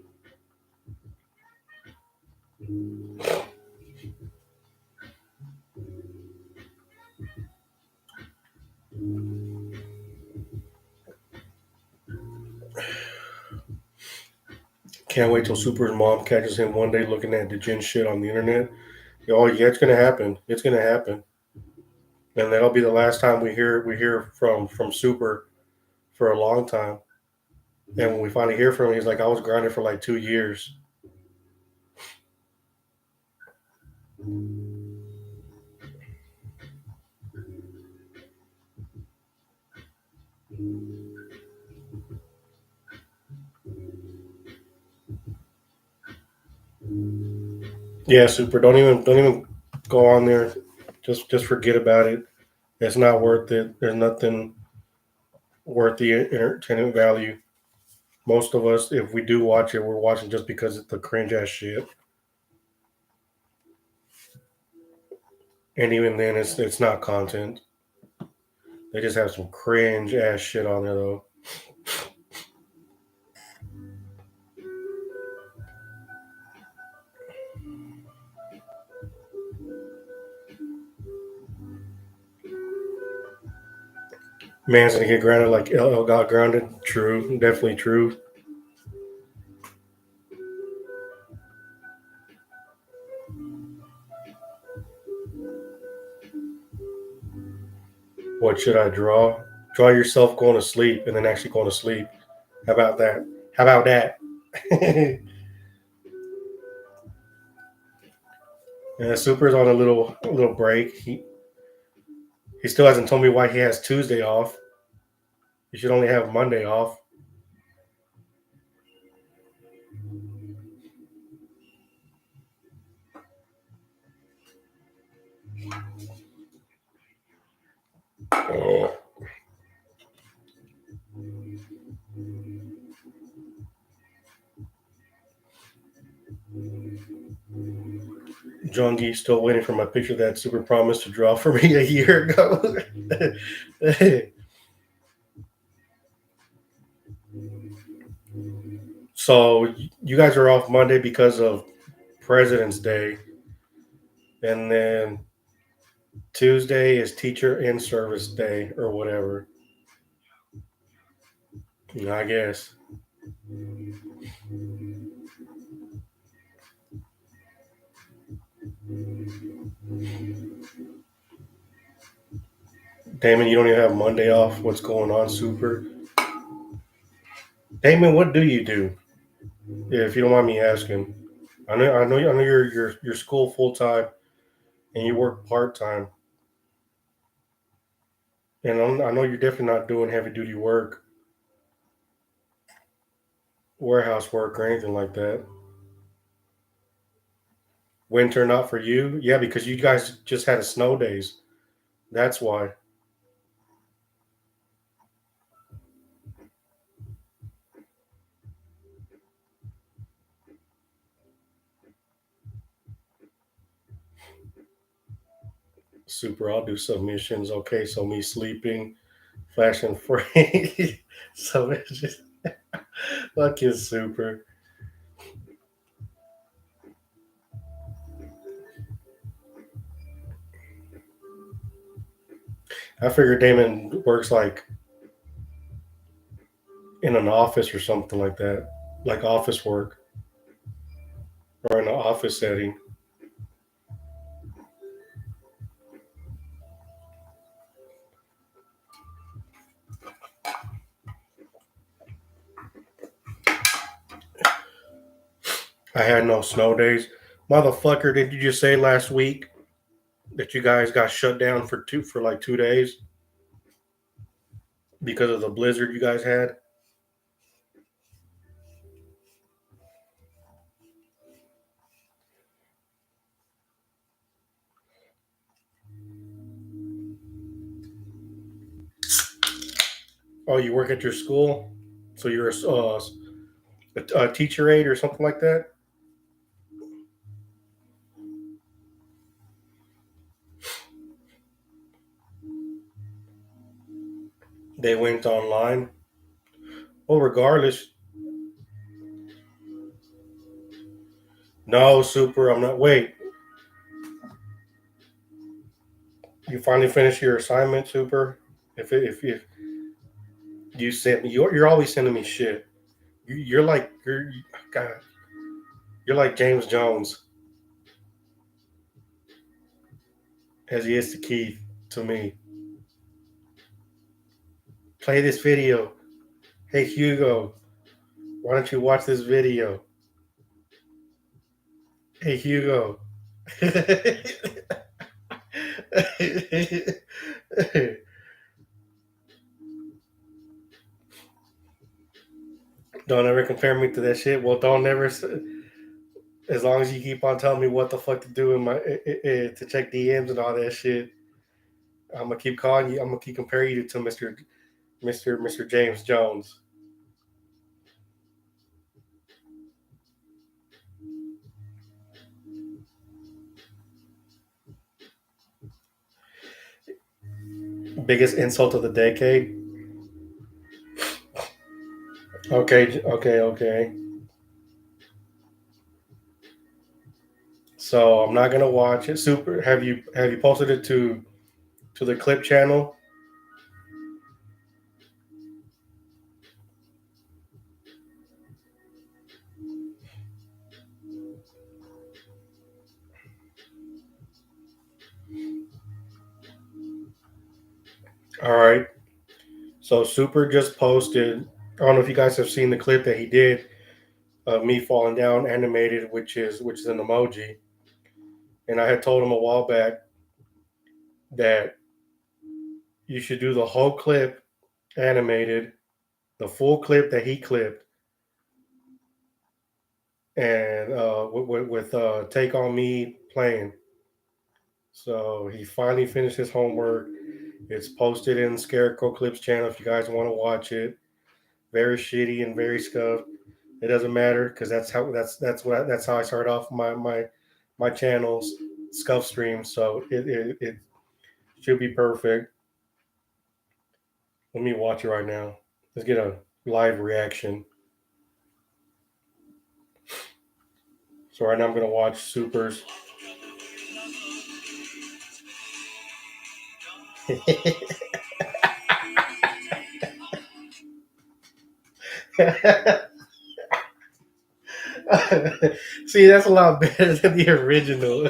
Can't wait till Super's mom catches him one day looking at degen shit on the internet. Oh yeah, it's gonna happen. It's gonna happen, and that'll be the last time we hear from Super for a long time. And when we finally hear from him, he's like, "I was grounded for like 2 years." Yeah, Super. Don't even go on there. Just forget about it. It's not worth it. There's nothing worth the entertainment value. Most of us, if we do watch it, we're watching just because it's the cringe ass shit. And even then, it's not content. They just have some cringe ass shit on there though. Man's gonna get grounded like LL got grounded. True, definitely true. What should I draw? Draw yourself going to sleep and then actually going to sleep. How about that? How about that? Yeah, Super's on a little break. He still hasn't told me why he has Tuesday off. He should only have Monday off. Oh. Jungie still waiting for my picture that Super promised to draw for me a year ago. So you guys are off Monday because of President's Day, and then Tuesday is Teacher in Service Day or whatever. I guess. Damon, you don't even have Monday off. What's going on, Super? Damon, what do you do? Yeah, if you don't mind me asking. I know you're school full time and you work part time, and I know you're definitely not doing heavy duty work, warehouse work, or anything like that. Winter not for you, yeah, because you guys just had a snow days. That's why. Super. I'll do submissions. Okay, so me sleeping, fashion free. So it's just fucking super. I figured Damon works like in an office or something like that, like office work or in an office setting. I had no snow days. Motherfucker, did you just say last week that you guys got shut down for like 2 days because of the blizzard you guys had? Oh, you work at your school, so you're a teacher aide or something like that. They went online. Well, regardless, no, super. I'm not. Wait, you finally finished your assignment, super. If you sent me, you're always sending me shit. You're like God, you're like James Jones as he is to Keith to me. Play this video. Hey Hugo, why don't you watch this video? Hey Hugo. Don't ever compare me to that shit. Well, don't ever. As long as you keep on telling me what the fuck to do in my to check DMs and all that shit, I'm gonna keep calling you. I'm gonna keep comparing you to Mister James Jones. Biggest insult of the decade. Okay, okay, okay. So I'm not gonna watch it. Super. Have you posted it to the clip channel? All right. So Super just posted. I don't know if you guys have seen the clip that he did of me falling down animated, which is an emoji. And I had told him a while back that you should do the whole clip animated, the full clip that he clipped, and with "Take on Me" playing. So he finally finished his homework. It's posted in Scarecrow Clips channel if you guys want to watch it. Very shitty and very scuffed. It doesn't matter because that's how I start off my channel's scuff stream. So it should be perfect. Let me watch it right now. Let's get a live reaction. So right now I'm gonna watch Super's. See, that's a lot better than the original.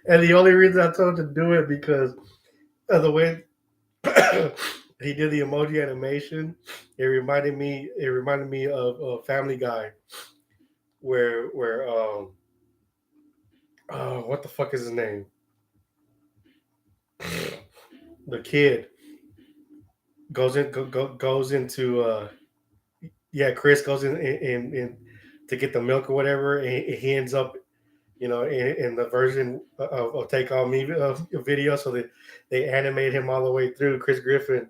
And the only reason I told him to do it because of the way he did the emoji animation. It reminded me of Family Guy, where what the fuck is his name? The kid goes into yeah, Chris goes in to get the milk or whatever, and he ends up, in the version of Take On Me of video, so they animate him all the way through, Chris Griffin.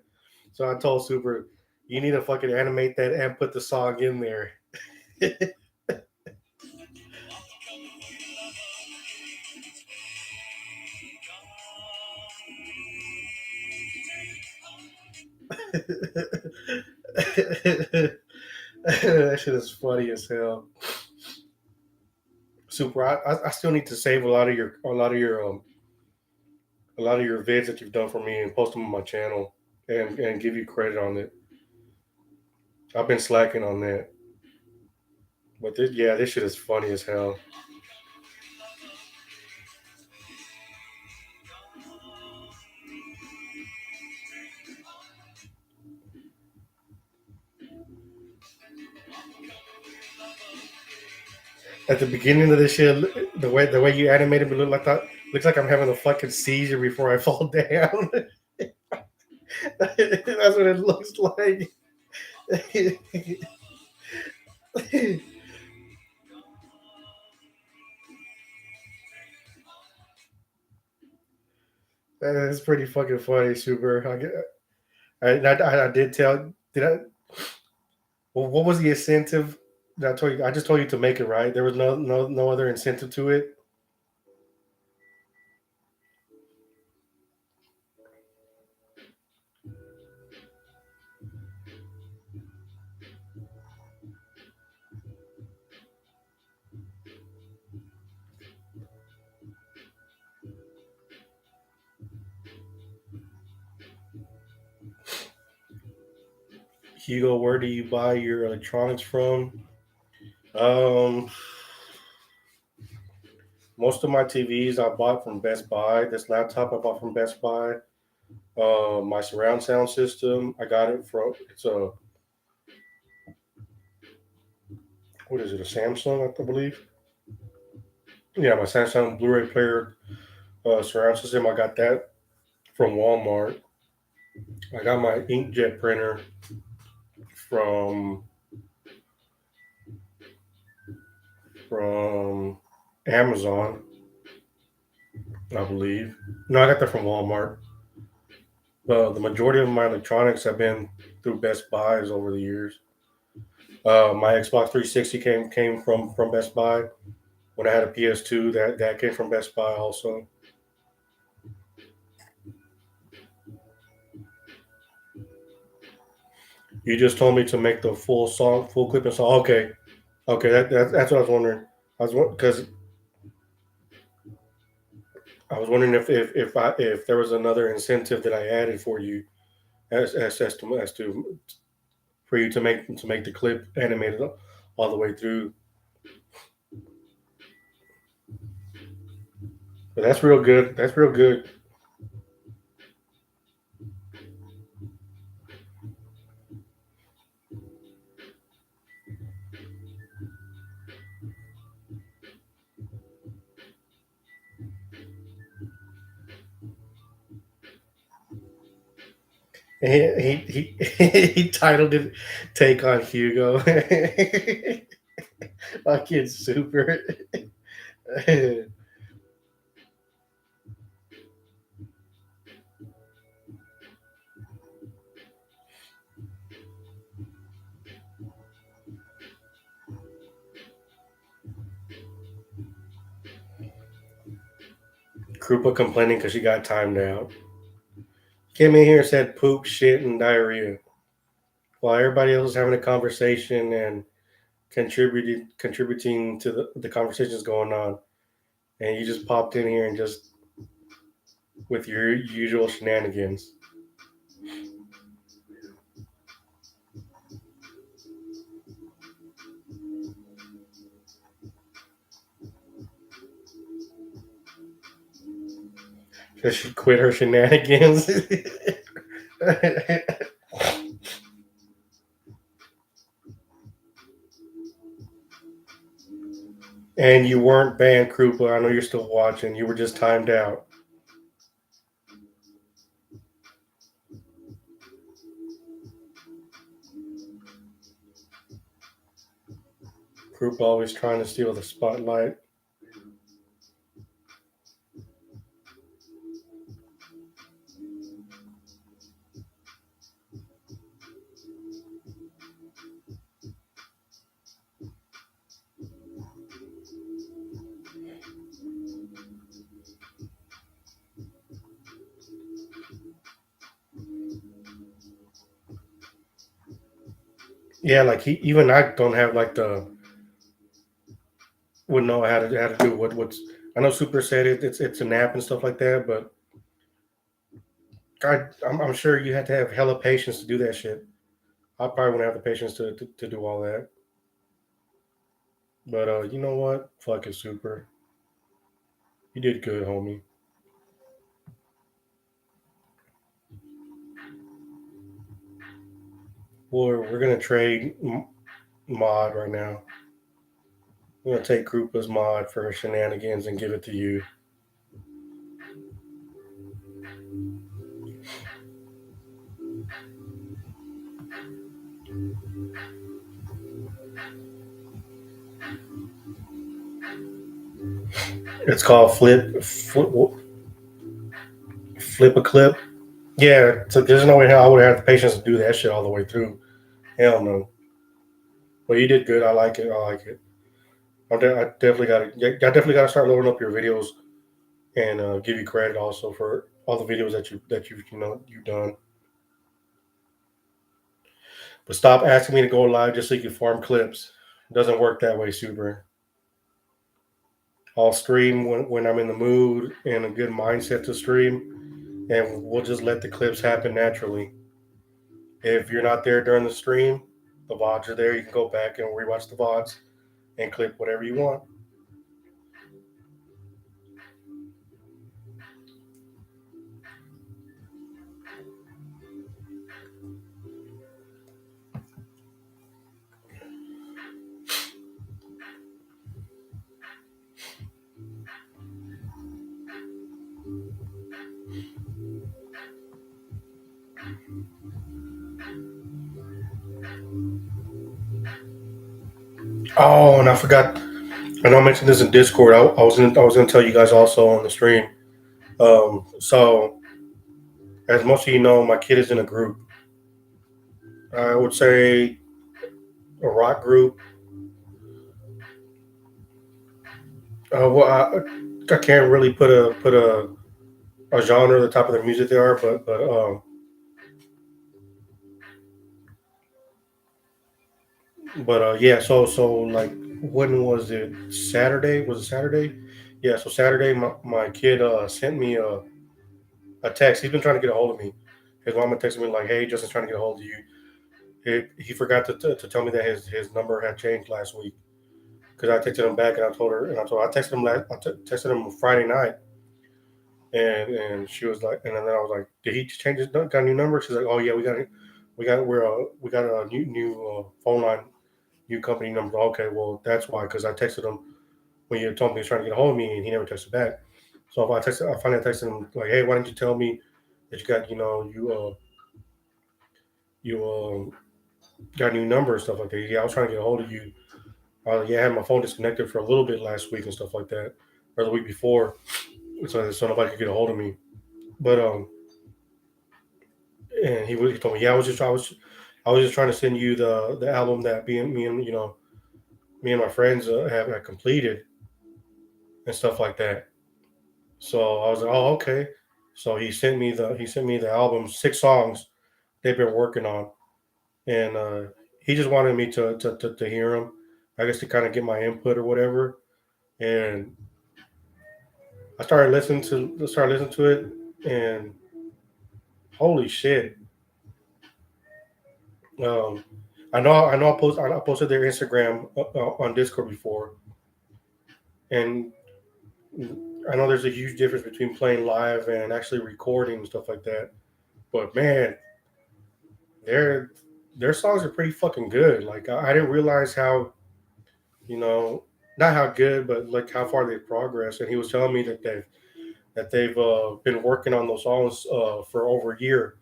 So I told Super, you need to fucking animate that and put the song in there. That shit is funny as hell. Super. I still need to save a lot of your vids that you've done for me and post them on my channel and give you credit on it. I've been slacking on that, but this shit is funny as hell. At the beginning of this shit, the way you animated me looks like I'm having a fucking seizure before I fall down. That's what it looks like. That's pretty fucking funny, Super. I did tell. Did I? Well, what was the incentive? That I told you. I just told you to make it right. There was no other incentive to it. Hugo, where do you buy your electronics from? Um, Most of my TVs I bought from Best Buy. This laptop I bought from Best Buy. My surround sound system, I got it from. It's a what is it? A Samsung, I believe. Yeah, my Samsung Blu-ray player surround system. I got that from Walmart. I got my inkjet printer from from Amazon, I believe. No, I got that from Walmart. The majority of my electronics have been through Best Buys over the years. My Xbox 360 came from Best Buy. When I had a PS2, that came from Best Buy also. You just told me to make the full song, full clip and song. Okay, okay, that's what I was wondering. Because I was wondering if there was another incentive that I added for you as to for you to make the clip animated all the way through. But that's real good. That's real good. He he titled it "Take on Hugo." My kid's super. Krupa complaining because she got timed out. Came in here and said poop, shit, and diarrhea while everybody else was having a conversation and contributing to the conversations going on, and you just popped in here and just with your usual shenanigans. Because she quit her shenanigans. And you weren't banned, Krupa. I know you're still watching. You were just timed out. group always trying to steal the spotlight. Yeah, like even I don't have like the wouldn't know how to do what's. I know Super said it's a nap and stuff like that, but I'm sure you had to have hella patience to do that shit. I probably wouldn't have the patience to do all that. But you know what? Fuck it, Super. You did good, homie. We're gonna trade mod right now. We're gonna take Krupa's mod for shenanigans and give it to you. It's called flip a clip. Yeah, so there's no way how I would have the patience to do that shit all the way through. Hell no. But you did good. I like it. I like it. I definitely got to. I definitely got to start loading up your videos and give you credit also for all the videos that you've done. But stop asking me to go live just so you can farm clips. It doesn't work that way, Super. I'll stream when I'm in the mood and a good mindset to stream, and we'll just let the clips happen naturally. If you're not there during the stream, the VODs are there. You can go back and rewatch the VODs and clip whatever you want. Oh, and I forgot. I know I mentioned this in Discord. I was gonna tell you guys also on the stream. So as most of you know, my kid is in a group. I would say a rock group. Well, I can't really put a genre at the top of the music they are, but yeah. So like when was it? Saturday? Was it Saturday? Yeah. So Saturday, my kid sent me a text. He's been trying to get a hold of me. His mama texted me like, "Hey, Justin's trying to get a hold of you." He forgot to tell me that his number had changed last week because I texted him back and I texted him texted him Friday night and she was like and then I was like, did he change his got a new number? She's like, oh yeah, we got a new phone line, new company number. Okay, well that's why because I texted him when you told me he was trying to get a hold of me and he never texted back. So if I finally texted him like, hey, why didn't you tell me that you got you got a new number and stuff like that? Yeah, I was trying to get a hold of you. Yeah, I had my phone disconnected for a little bit last week and stuff like that, or the week before, so nobody could get a hold of me. But and he told me, yeah, I was just trying to send you the album that me and my friends have completed and stuff like that. So I was like, oh okay. So he sent me the album, 6 songs they've been working on, and he just wanted me to hear them, I guess to kind of get my input or whatever. And I started listening to it, and holy shit. Um, I posted their Instagram on Discord before, and I know there's a huge difference between playing live and actually recording and stuff like that. But man, their their songs are pretty fucking good. Like I didn't realize how you know not how good, but like how far they've progressed. And he was telling me that they've been working on those songs for over a year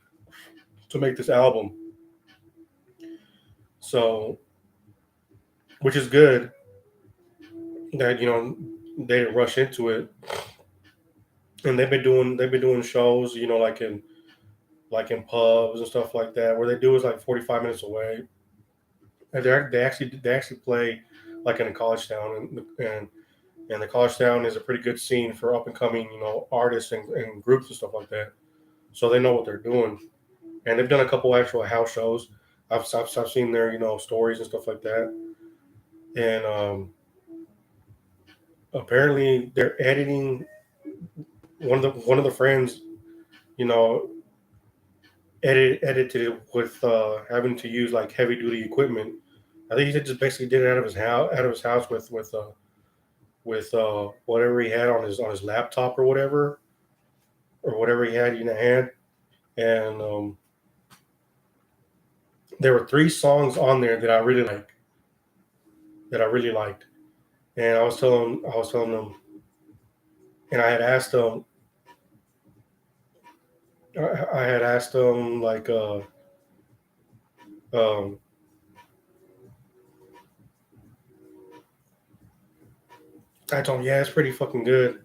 to make this album. So which is good. that they didn't rush into it, and they've been doing shows, like in pubs and stuff like that, where they do is like 45 minutes away, and they actually play like in a college town, and the college town is a pretty good scene for up and coming artists and groups and stuff like that. So they know what they're doing, and they've done a couple actual house shows. I've seen their stories and stuff like that, and apparently they're editing one of the friends, you know, edited it with having to use like heavy duty equipment. I think he just basically did it out of his house with whatever he had on his laptop or whatever he had in hand, and there were three songs on there that I really liked, and I was telling them, and I had asked them like um I told him, yeah, it's pretty fucking good.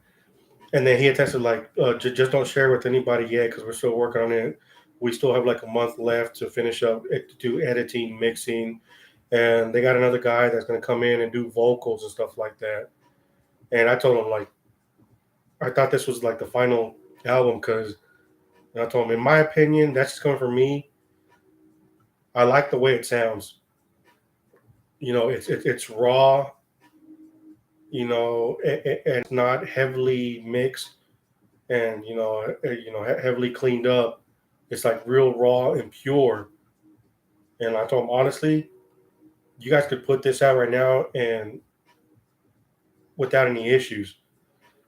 And then he attested like, just don't share with anybody yet because we're still working on it. We still have like a month left to finish up to do editing, mixing, and they got another guy that's gonna come in and do vocals and stuff like that. And I told him like I thought this was like the final album because I told him, in my opinion, that's just coming from me. I like the way it sounds. It's raw. And it's not heavily mixed and heavily cleaned up. It's like real raw and pure. And I told him honestly, you guys could put this out right now and without any issues.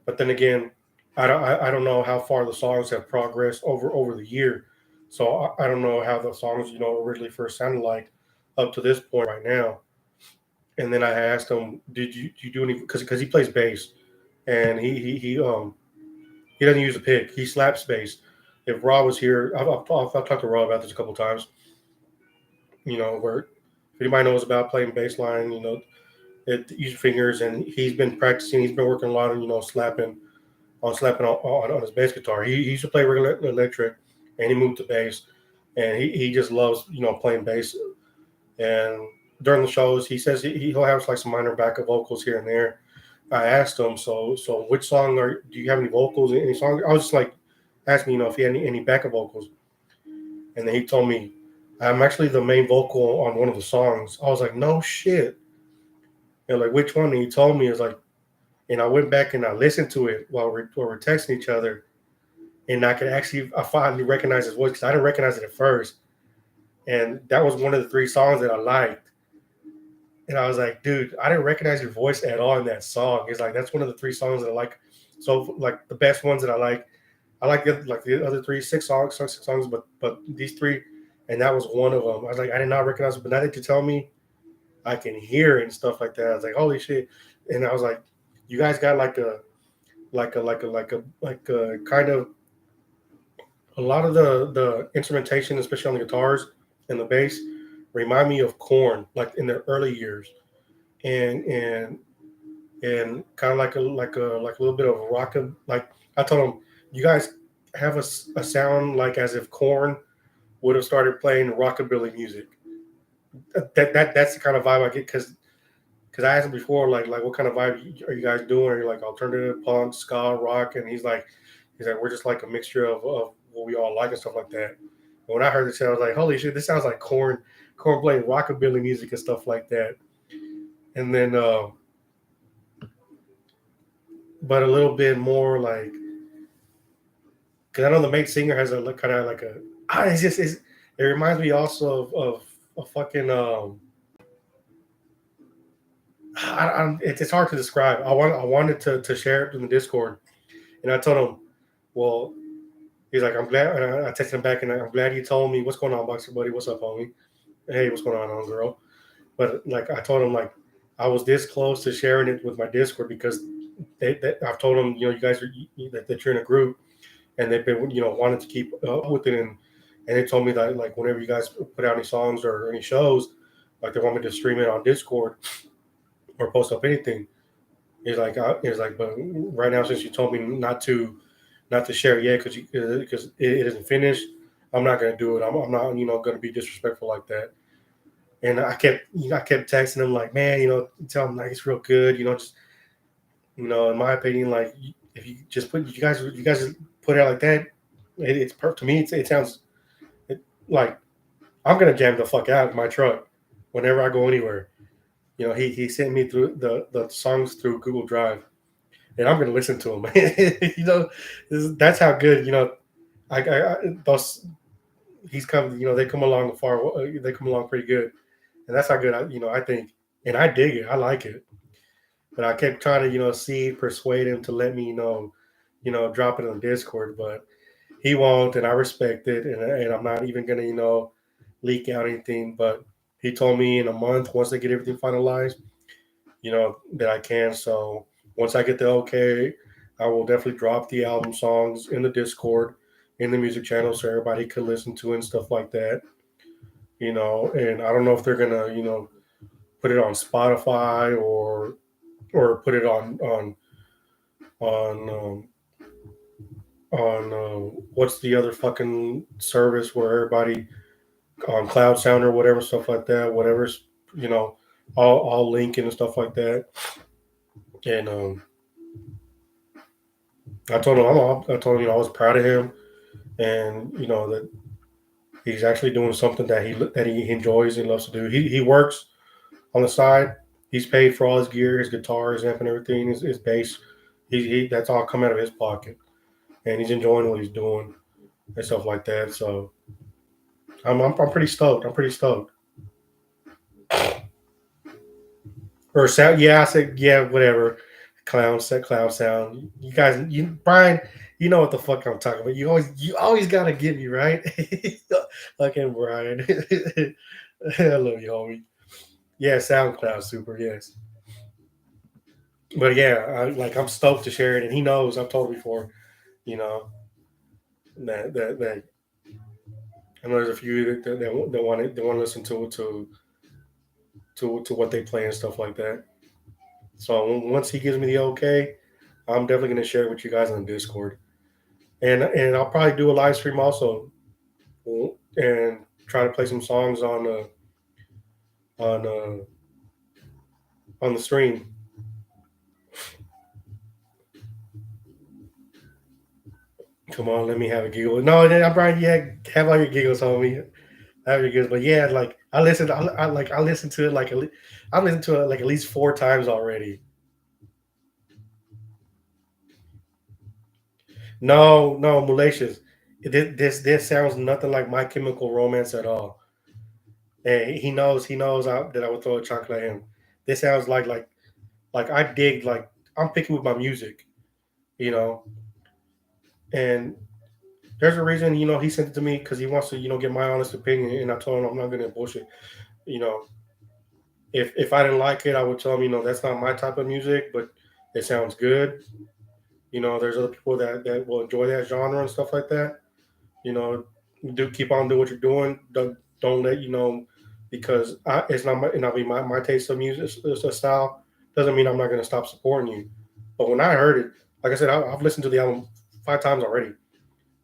But then again, I don't know how far the songs have progressed over the year, so I don't know how the songs originally first sounded like up to this point right now. And then I asked him, did you do any because he plays bass and he doesn't use a pick. He slaps bass. If Rob was here, I've talked to Rob about this a couple times. Where if anybody knows about playing bass line, use your fingers, and he's been practicing. He's been working a lot on slapping on his bass guitar. He used to play regular electric, and he moved to bass, and he just loves playing bass. And during the shows, he says he'll have like some minor backup vocals here and there. I asked him, so which song do you have any vocals in any song? I was just like asking, if he had any backup vocals, and then he told me I'm actually the main vocal on one of the songs. I was like, no shit. And like, which one? And he told me, it's like, and I went back and I listened to it while we're texting each other, and I finally recognized his voice because I didn't recognize it at first, and that was one of the three songs that I liked. And I was like, dude, I didn't recognize your voice at all in that song. It's like that's one of the three songs that I like. So like the best ones that I like. I like the other three, six songs, but these three, and that was one of them. I was like, I did not recognize it, but now that you tell me, I can hear it and stuff like that. I was like, holy shit! And I was like, you guys got like a kind of a lot of the instrumentation, especially on the guitars and the bass, remind me of Corn, like in their early years, and and kind of like a little bit of rock. Like I told them, you guys have a sound like as if Corn would have started playing rockabilly music. That's the kind of vibe I get because I asked him before, like what kind of vibe are you guys doing? Are you like alternative punk, ska, rock? And he's like we're just like a mixture of what we all like and stuff like that. And when I heard this, I was like, holy shit, this sounds like Corn playing rockabilly music and stuff like that. And then, but a little bit more like, because I know the main singer has a kind of like it reminds me also of a fucking it's hard to describe. I wanted to share it in the Discord, and I told him, well, he's like, I'm glad. And I texted him back, and I'm glad you told me. What's going on, Boxer Buddy? What's up, homie? Hey, what's going on, girl? But like I told him, like I was this close to sharing it with my Discord because I've told them, you guys that you're in a group, and they've been wanting to keep up with it, and they told me that like whenever you guys put out any songs or any shows, like they want me to stream it on Discord or post up anything. He's like, but right now since you told me not to share it yet because it isn't finished, I'm not gonna do it. I'm not gonna be disrespectful like that. And I kept texting him like, man, tell him like it's real good. Just in my opinion, like if you just put you guys just put it out like that, it's perfect to me. It sounds like I'm gonna jam the fuck out of my truck whenever I go anywhere. He sent me through the songs through Google Drive, and I'm gonna listen to them. That's how good. I those he's come. They come along far. They come along pretty good, and that's how good I think, and I dig it. I like it, but I kept trying to see persuade him to let me drop it on Discord, but he won't, and I respect it, and I'm not even gonna leak out anything. But he told me in a month once they get everything finalized, that I can. So once I get the okay, I will definitely drop the album songs in the Discord, in the music channel, so everybody could listen to it and stuff like that. And I don't know if they're gonna, put it on Spotify or put it on what's the other fucking service where everybody on Cloud Sound or whatever stuff like that, whatever's you know, all linking and stuff like that. And I told him I was proud of him, and that he's actually doing something that he enjoys and loves to do. He works on the side. He's paid for all his gear, his guitar, his amp, and everything. His bass. He that's all come out of his pocket, and he's enjoying what he's doing and stuff like that. So I'm pretty stoked. I'm pretty stoked. Or sound, yeah, I said yeah, whatever. Cloud sound. You guys, Brian, you know what the fuck I'm talking about. You always gotta get me right. Fucking Brian, I love you, homie. Yeah, SoundCloud, super, yes. But yeah, I'm stoked to share it, and he knows. I've told him before, you know, that I know there's a few that want to listen to what they play and stuff like that. So once he gives me the okay, I'm definitely gonna share it with you guys on Discord, and I'll probably do a live stream also, and try to play some songs on on the stream. Come on, let me have a giggle. No, I'm Brian. Yeah, have all your giggles, homie. Have your giggles. But yeah, like I listened to it I've listened to it like at least 4 times already. No, no, malicious. This sounds nothing like My Chemical Romance at all. And he knows that I would throw a chocolate at him. This sounds like I dig I'm picky with my music, you know. And there's a reason he sent it to me because he wants to get my honest opinion. And I told him I'm not gonna bullshit. You know, if I didn't like it, I would tell him that's not my type of music, but it sounds good. There's other people that will enjoy that genre and stuff like that. You know, do keep on doing what you're doing. Don't let because it's not my taste of music style doesn't mean I'm not going to stop supporting you. But when I heard it, like I said, I've listened to the album 5 times already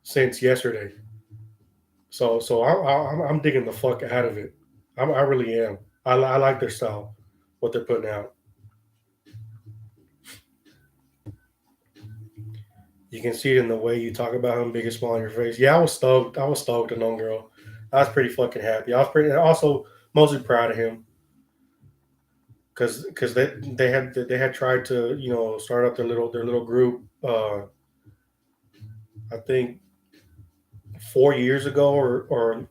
since yesterday. So I'm digging the fuck out of it. I really am. I like their style, what they're putting out. You can see it in the way you talk about him, biggest smile on your face. Yeah, I was stoked. I was stoked, a known girl. I was pretty fucking happy. I was pretty, and also mostly proud of him because they had tried to start up their little group. I think 4 years ago, or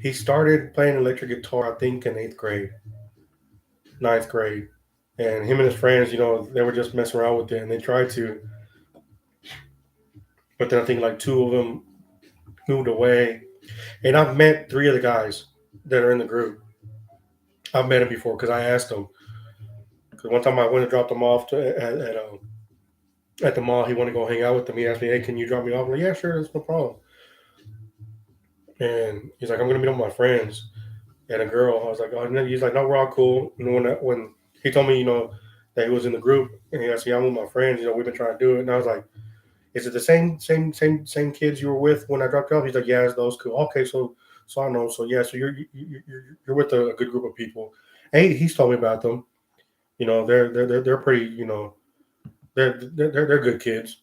he started playing electric guitar. I think in 8th grade, ninth grade, and him and his friends, they were just messing around with it, and they tried to, but then I think like 2 of them moved away. And I've met 3 of the guys that are in the group. I've met them before because I asked them. Because one time I went and dropped them off at the mall. He wanted to go hang out with them. He asked me, "Hey, can you drop me off?" I'm like, "Yeah, sure, that's no problem." And he's like, "I'm gonna meet up with my friends and a girl." I was like, "Oh," and then he's like, "No, we're all cool." And when he told me, that he was in the group, and he asked me, I'm with my friends. We've been trying to do it, and I was like, is it the same kids you were with when I dropped you off? He's like, yeah, it's those cool. Okay, so I know. So yeah, so you're with a good group of people. And he's told me about them. They're pretty. They're good kids.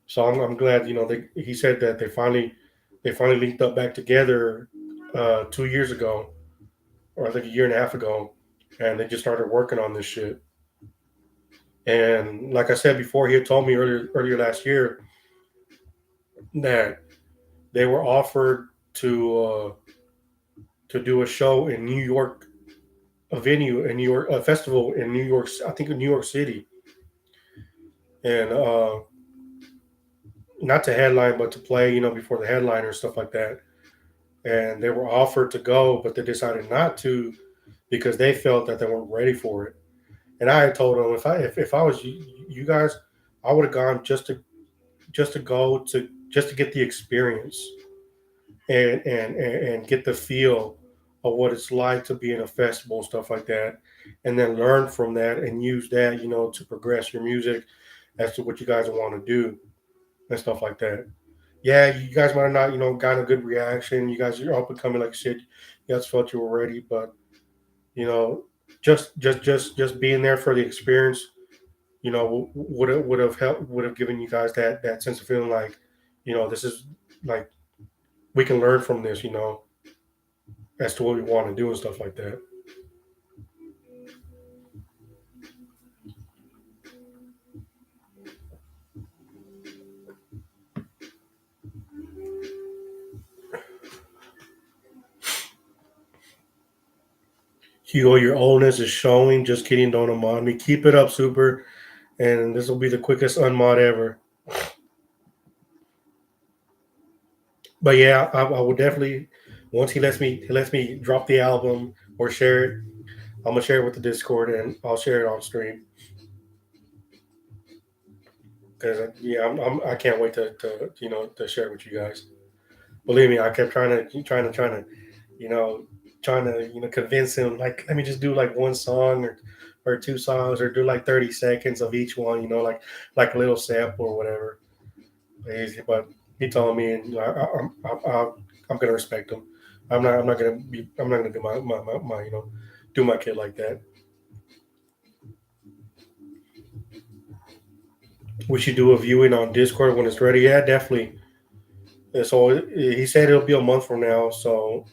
So I'm glad. He said that they finally linked up back together 2 years ago, or I think a year and a half ago, and they just started working on this shit. And like I said before, he had told me earlier last year that they were offered to do a show in New York, a venue in New York, a festival in New York, I think in New York City, and not to headline, but to play, before the headliner and stuff like that. And they were offered to go, but they decided not to because they felt that they weren't ready for it. And I had told them if I was you guys, I would have gone just to go to just to get the experience and get the feel of what it's like to be in a festival and stuff like that, and then learn from that and use that, to progress your music as to what you guys want to do and stuff like that. Yeah, you guys might have not, gotten a good reaction. You guys are up and coming, like I said. You guys felt you were ready, but you know, just being there for the experience, would have helped, would have given you guys that sense of feeling like, this is like we can learn from this, as to what we want to do and stuff like that. Hugo, your oldness is showing. Just kidding, don't unmod me. Keep it up, super. And this will be the quickest unmod ever. But yeah, I will definitely once he lets me drop the album or share it. I'm gonna share it with the Discord and I'll share it on stream because yeah, I can't wait to share it with you guys. Believe me, I kept you know, convince him like let me just do like one song or two songs or do like 30 seconds of each one, like a little sample or whatever. But he told me, and I'm gonna respect him. I'm not gonna do my do my kid like that. We should do a viewing on Discord when it's ready. Yeah, definitely. And so he said it'll be a month from now. So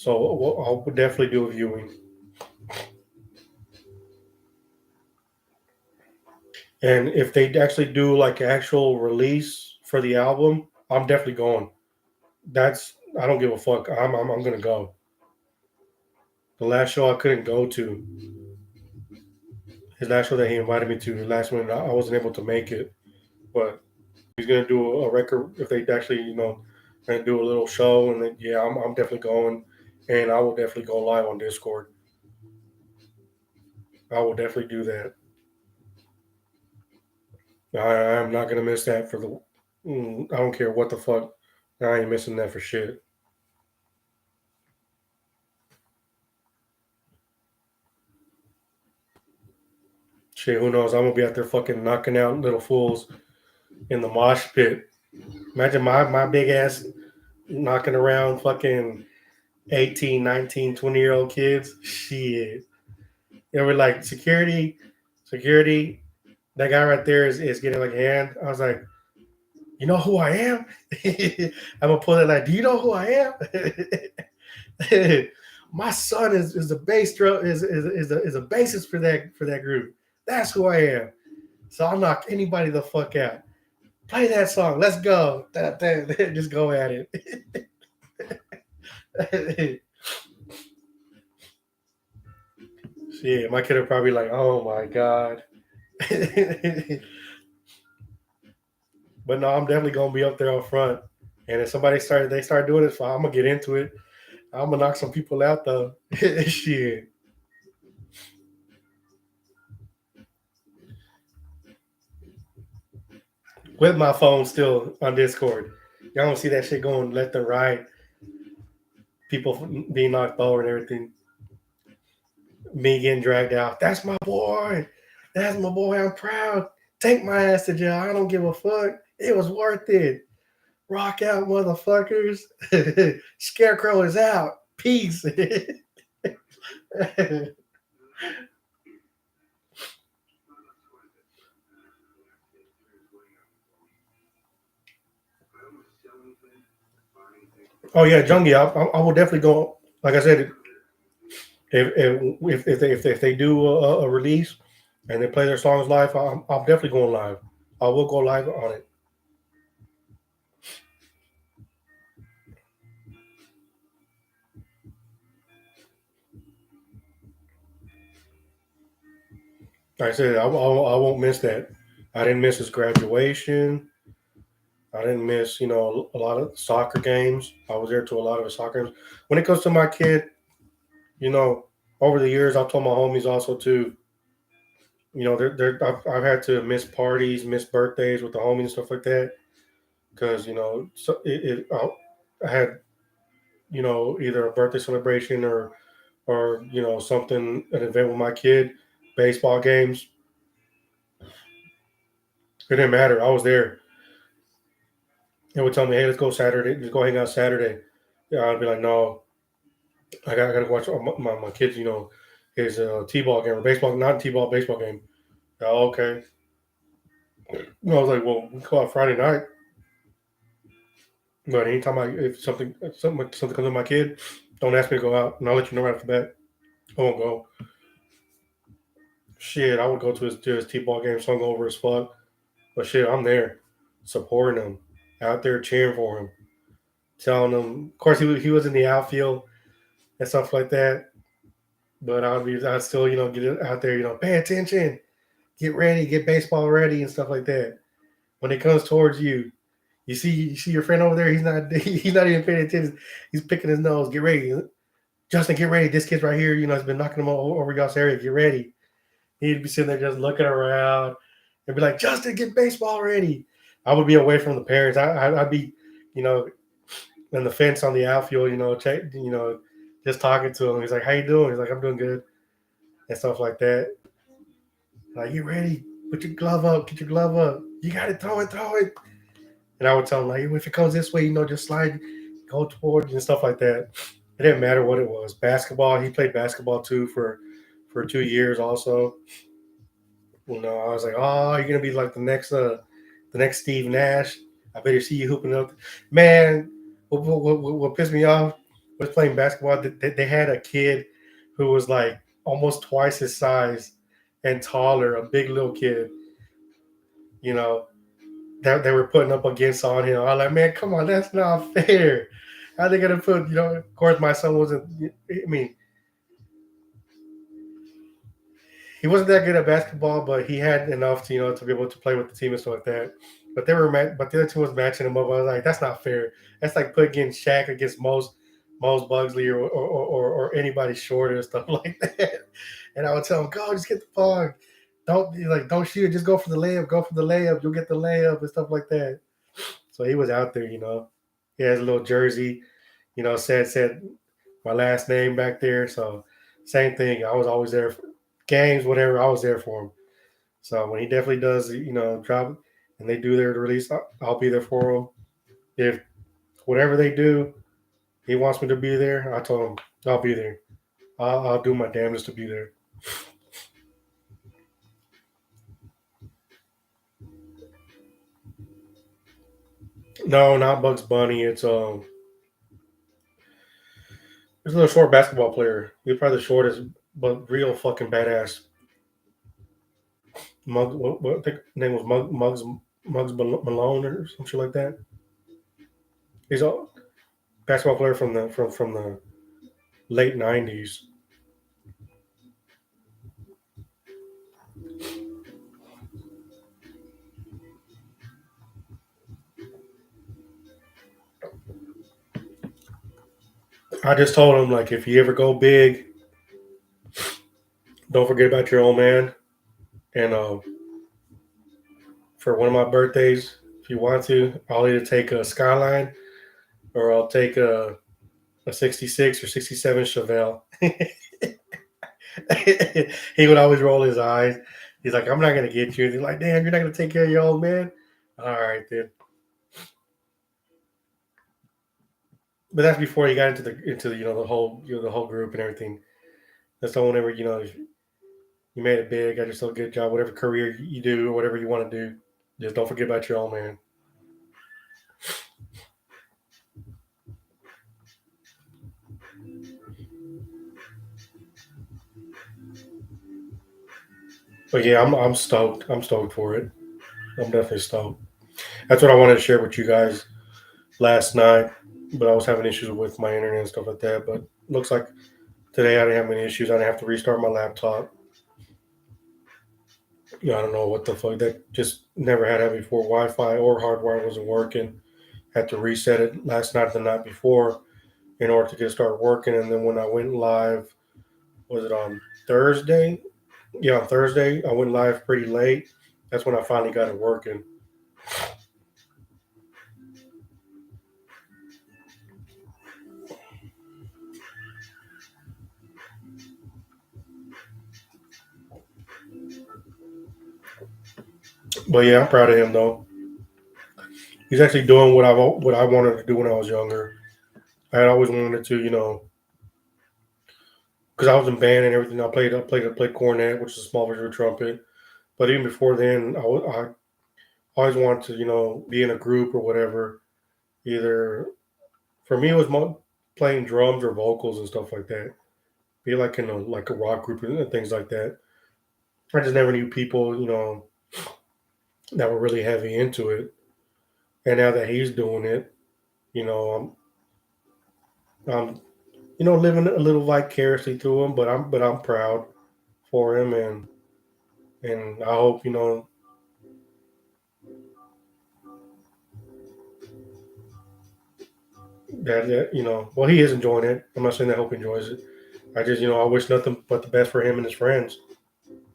I'll definitely do a viewing. And if they actually do like actual release for the album, I'm definitely going. That's I don't give a fuck. I'm gonna go. The last show I couldn't go to, his last show that he invited me to, the last one I wasn't able to make it. But he's gonna do a record if they actually gonna do a little show, and then yeah, I'm definitely going, and I will definitely go live on Discord. I will definitely do that. I'm not gonna miss that for the. I don't care what the fuck. I ain't missing that for shit. Shit, who knows? I'm gonna be out there fucking knocking out little fools in the mosh pit. Imagine my big ass knocking around fucking 18, 19, 20-year-old kids. Shit. They were like, security, that guy right there is getting like a hand. I was like, you know who I am? I'm gonna pull it like, do you know who I am? My son is the bass drum is a bassist for that group. That's who I am. So I'll knock anybody the fuck out. Play that song. Let's go. Just go at it. Shit, my kid are probably like, oh my god. But no, I'm definitely gonna be up there up front. And if they start doing it, I'm gonna get into it. I'm gonna knock some people out though. Shit. With my phone still on Discord. Y'all don't see that shit going left and right. People being knocked over and everything. Me getting dragged out. That's my boy. That's my boy. I'm proud. Take my ass to jail. I don't give a fuck. It was worth it. Rock out, motherfuckers. Scarecrow is out. Peace. Oh yeah, Jungie. I will definitely go. Like I said, if they do a release and they play their songs live, I'm definitely going live. I will go live on it. Like I said I won't miss that. I didn't miss his graduation. I didn't miss a lot of soccer games. I was there to a lot of his soccer games. When it comes to my kid, you know, over the years I've told my homies also too. I've had to miss parties, miss birthdays with the homies and stuff like that because so I had either a birthday celebration or something, an event with my kid, baseball games. It didn't matter. I was there. They would tell me, "Hey, let's go Saturday. Let's go hang out Saturday." Yeah, I'd be like, "No, I gotta watch my kids. His t-ball game or baseball, not t-ball, baseball game." Oh, okay. I was like, "Well, we go out Friday night." But anytime if something comes to my kid, don't ask me to go out, and I'll let you know right off the bat. I won't go. Shit, I would go to his t-ball game, sung over as fuck. But shit, I'm there, supporting him, out there cheering for him, telling him. Of course, he was in the outfield and stuff like that. But I'd still get it out there, pay attention, get ready, get baseball ready and stuff like that. When it comes towards you, you see your friend over there. He's not even paying attention. He's picking his nose. Get ready, Justin. Get ready. This kid's right here. Has been knocking him over y'all's area. Get ready. He'd be sitting there just looking around and be like, Justin, get baseball ready. I would be away from the parents. I'd be, you know, on the fence on the outfield, just talking to him. He's like, how you doing? He's like, I'm doing good and stuff like that. Like, you ready? Put your glove up. Get your glove up. You got it. Throw it. Throw it. And I would tell him, like, if it comes this way, just slide, go towards and stuff like that. It didn't matter what it was. Basketball. He played basketball too for 2 years also. I was like, oh, you're gonna be like the next Steve Nash. I better see you hooping up. Man, what pissed me off was playing basketball. They had a kid who was like almost twice his size and taller, a big little kid. You know that they were putting up against on him. I was like, man, come on, that's not fair. How they gonna put? Of course, my son wasn't. I mean, he wasn't that good at basketball, but he had enough to be able to play with the team and stuff like that. But but the other team was matching him up. I was like, that's not fair. That's like putting Shaq against Mose Bugsley or anybody shorter and stuff like that. And I would tell him, go, just get the ball. Don't shoot it. Just go for the layup. Go for the layup. You'll get the layup and stuff like that. So he was out there. He has a little jersey. Said my last name back there. So same thing. I was always there. Games, whatever, I was there for him. So when he definitely does, drop and they do their release, I'll be there for him. If whatever they do, he wants me to be there, I told him I'll be there. I'll do my damnedest to be there. No, not Bugs Bunny. It's a little short basketball player. He's probably the shortest, but real fucking badass. I think his name was Muggs Malone or something like that. He's a basketball player from the late '90s. I just told him like if you ever go big, don't forget about your old man. And for one of my birthdays, if you want to, I'll either take a Skyline or I'll take a '66 or '67 Chevelle. He would always roll his eyes. He's like, I'm not gonna get you. And he's like, damn, you're not gonna take care of your old man. All right then. But that's before he got into the the whole group and everything. That's the whenever you made it big, got yourself a good job, whatever career you do or whatever you want to do, just don't forget about your old man. But yeah, I'm stoked. I'm stoked for it. I'm definitely stoked. That's what I wanted to share with you guys last night. But I was having issues with my internet and stuff like that. But looks like today I didn't have any issues. I didn't have to restart my laptop. I don't know what the fuck. That just never had that before. Wi-Fi or hardwire wasn't working. Had to reset it last night, the night before, in order to get it started working. And then when I went live, was it on Thursday? Yeah, on Thursday I went live pretty late. That's when I finally got it working. But yeah, I'm proud of him though. He's actually doing what I wanted to do when I was younger. I had always wanted to, because I was in band and everything. I played cornet, which is a small version of trumpet. But even before then, I always wanted to, be in a group or whatever. Either for me, it was playing drums or vocals and stuff like that. Be like in a rock group and things like that. I just never knew people, that were really heavy into it. And now that he's doing it, you know, I'm living a little vicariously through him. But I'm proud for him, and I hope well, he is enjoying it. I'm not saying that I hope he enjoys it. I just I wish nothing but the best for him and his friends.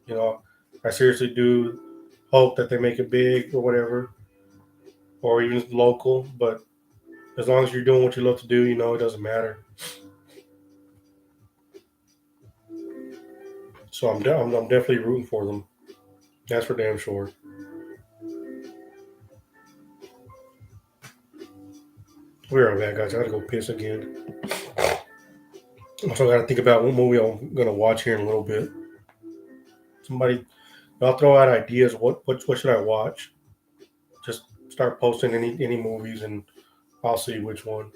You know, I seriously do hope that they make it big or whatever, or even local. But as long as you're doing what you love to do, it doesn't matter. So I'm definitely rooting for them. That's for damn sure. We're all bad guys. I gotta go piss again. Also, gotta think about what movie I'm gonna watch here in a little bit. Somebody, I'll throw out ideas. What should I watch? Just start posting any movies, and I'll see which one.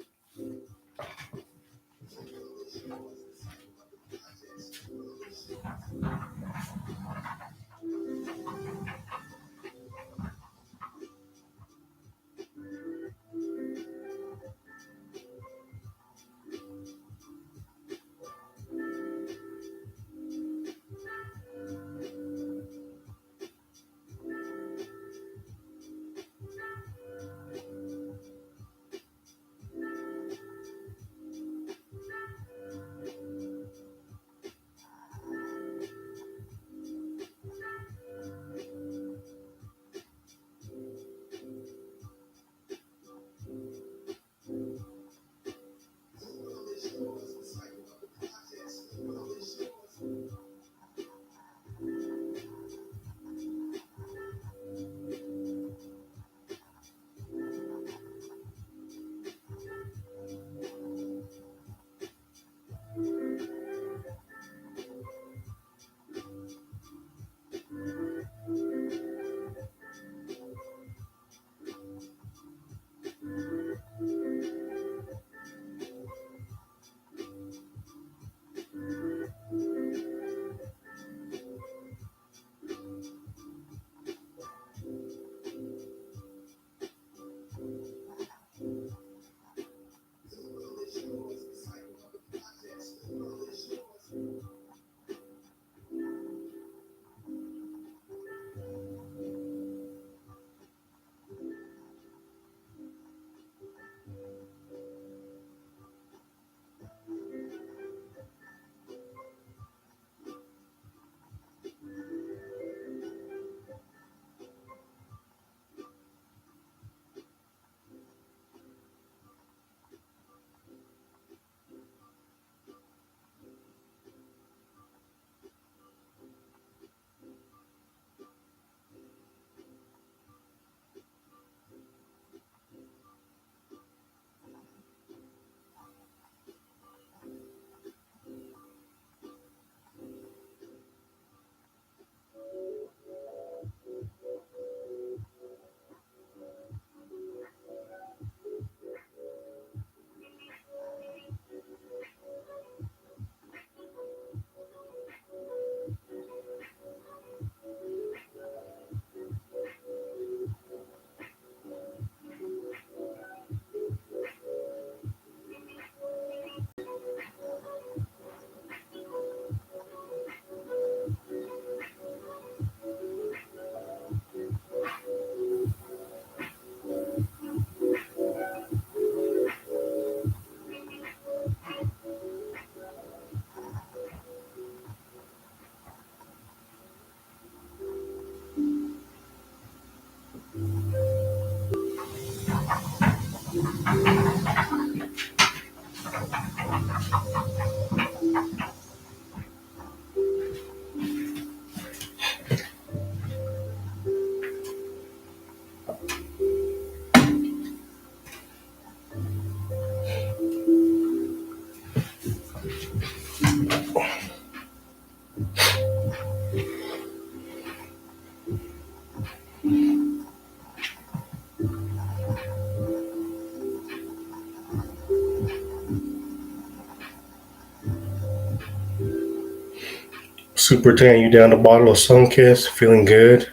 Super tan, you down a bottle of Sunkiss, feeling good.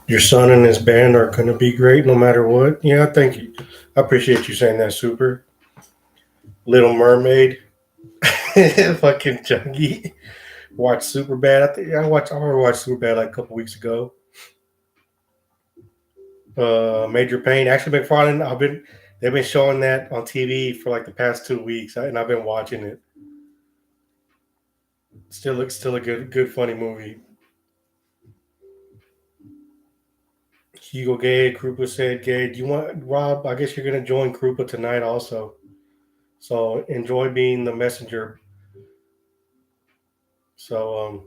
Your son and his band are gonna be great no matter what. Yeah, thank you. I appreciate you saying that, Super. Little Mermaid, fucking junkie. Watch Super Bad. I think I remember watched Super Bad like a couple weeks ago. Major Pain. Actually, McFarlane. They've been showing that on TV for like the past 2 weeks, and I've been watching it. Still a good funny movie. Hugo Gay, Krupa said, Gay, do you want Rob? I guess you're gonna join Krupa tonight also. So enjoy being the messenger. So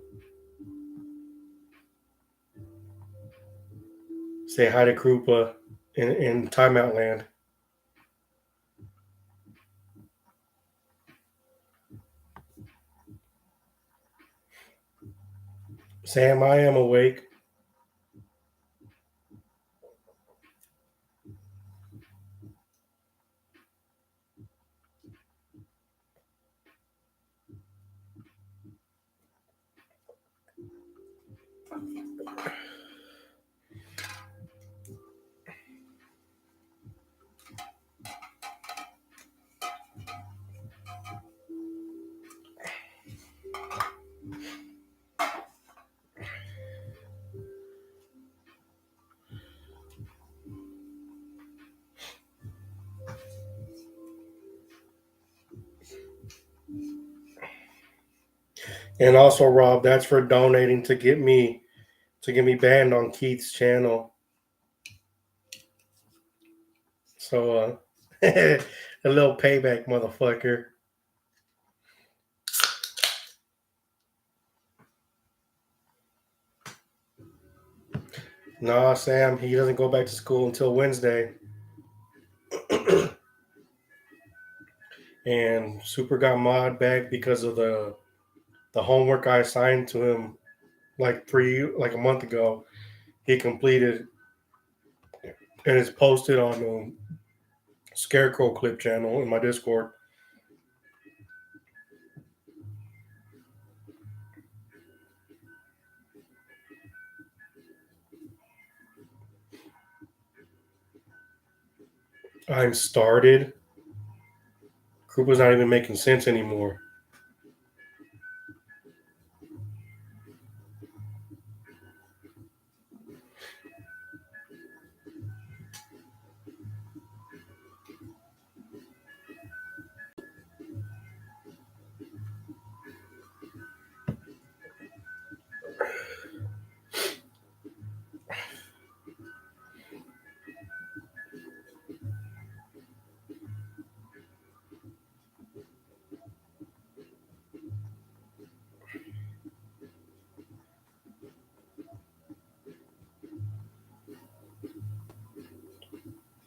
say hi to Krupa in Timeout Land. Sam, I am awake. And also, Rob, that's for donating to get me banned on Keith's channel. So a little payback, motherfucker. Nah, Sam, he doesn't go back to school until Wednesday. And Super got mod back because of the homework I assigned to him like a month ago. He completed and it's posted on the Scarecrow Clip channel in my Discord. I'm started. Krupa's not even making sense anymore.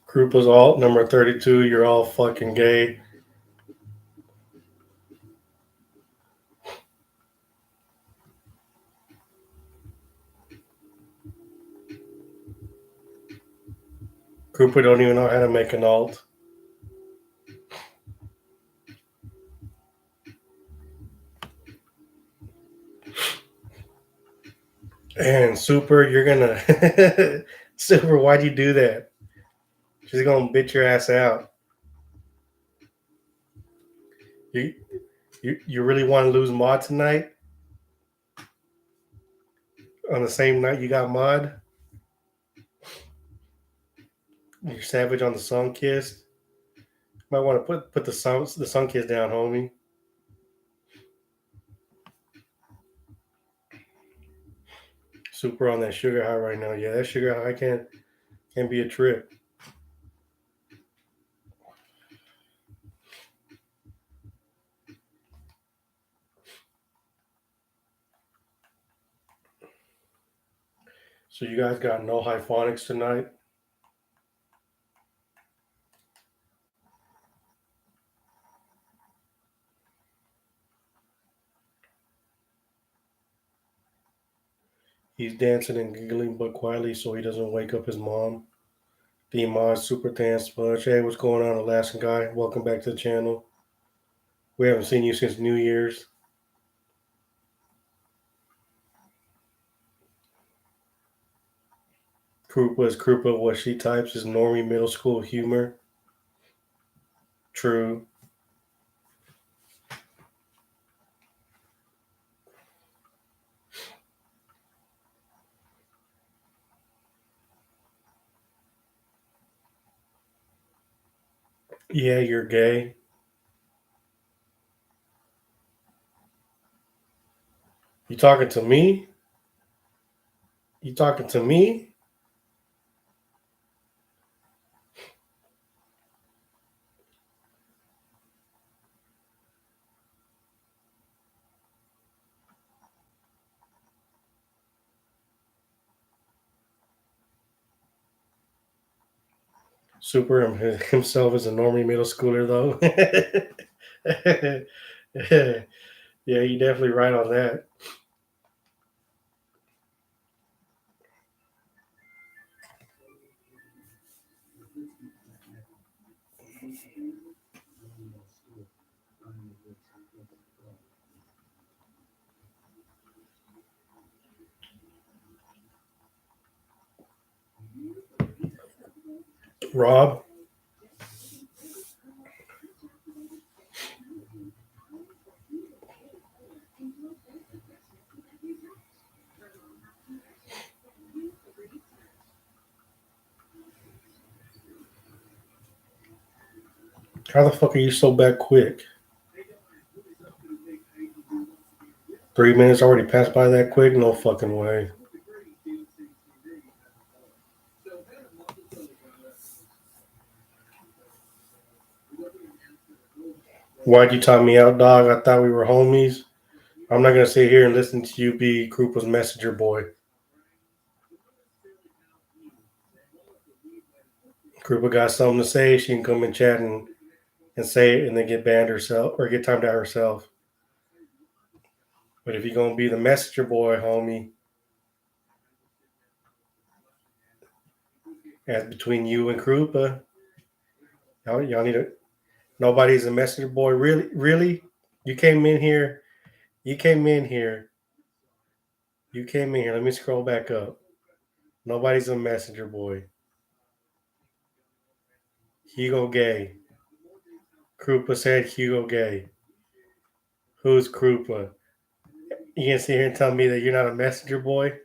Krupa's alt number 32. You're all fucking gay. Krupa don't even know how to make an alt. And Super, you're gonna Super. Why'd you do that? She's gonna bitch your ass out. You you really want to lose mod tonight on the same night you got mod? You're savage on the sun kiss. Might want to put the sun kiss down, homie. Super on that sugar high right now. Yeah, that sugar high can be a trip. So you guys got no Hyphonics tonight? He's dancing and giggling, but quietly so he doesn't wake up his mom. The Mod Super Dance Fudge. Hey, what's going on, Alaskan guy? Welcome back to the channel. We haven't seen you since New Year's. Krupa is Krupa. What she types is normie middle school humor. True. Yeah, you're gay. You talking to me? You talking to me? Super himself is a normie middle schooler, though. Yeah, you're definitely right on that. Rob? How the fuck are you so back quick? 3 minutes already passed by that quick? No fucking way. Why'd you time me out, dog? I thought we were homies. I'm not gonna sit here and listen to you be Krupa's messenger boy. Krupa got something to say, she can come and chat and say it and then get banned herself or get timed out herself. But if you're gonna be the messenger boy, homie, as between you and Krupa, y'all need to. Nobody's a messenger boy. Really? You came in here. You came in here. You came in here. Let me scroll back up. Nobody's a messenger boy. Hugo Gay. Krupa said Hugo Gay. Who's Krupa? You can sit here and tell me that you're not a messenger boy?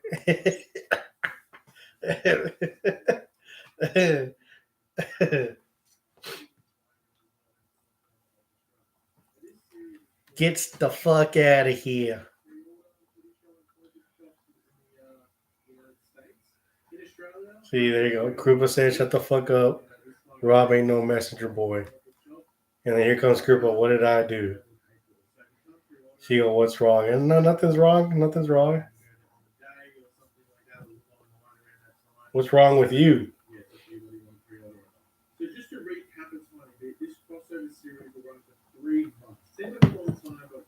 Get the fuck out of here. See, there you go. Krupa said, shut the fuck up. Rob ain't no messenger boy. And then here comes Krupa. What did I do? She go, what's wrong? And no, nothing's wrong. Nothing's wrong. What's wrong with you? So just to recap, it's funny. This crossover series will run for 3 months. Seems like a long time, but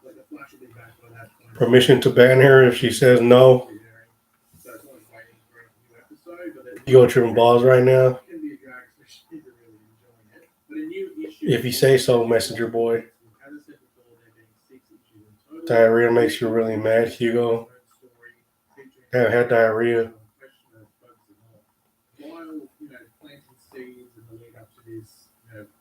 like a flash will be back by that point. Permission to ban her if she says no. So it's like waiting for a new episode. But You go tripping balls right now. It can be a drag, especially if you're really enjoying it. But a new issue. If you say so, messenger boy. As I said before, there being 6 issues in total. Diarrhea makes you really mad, Hugo. Haven't had diarrhea. While, planting seeds in the lead up to this,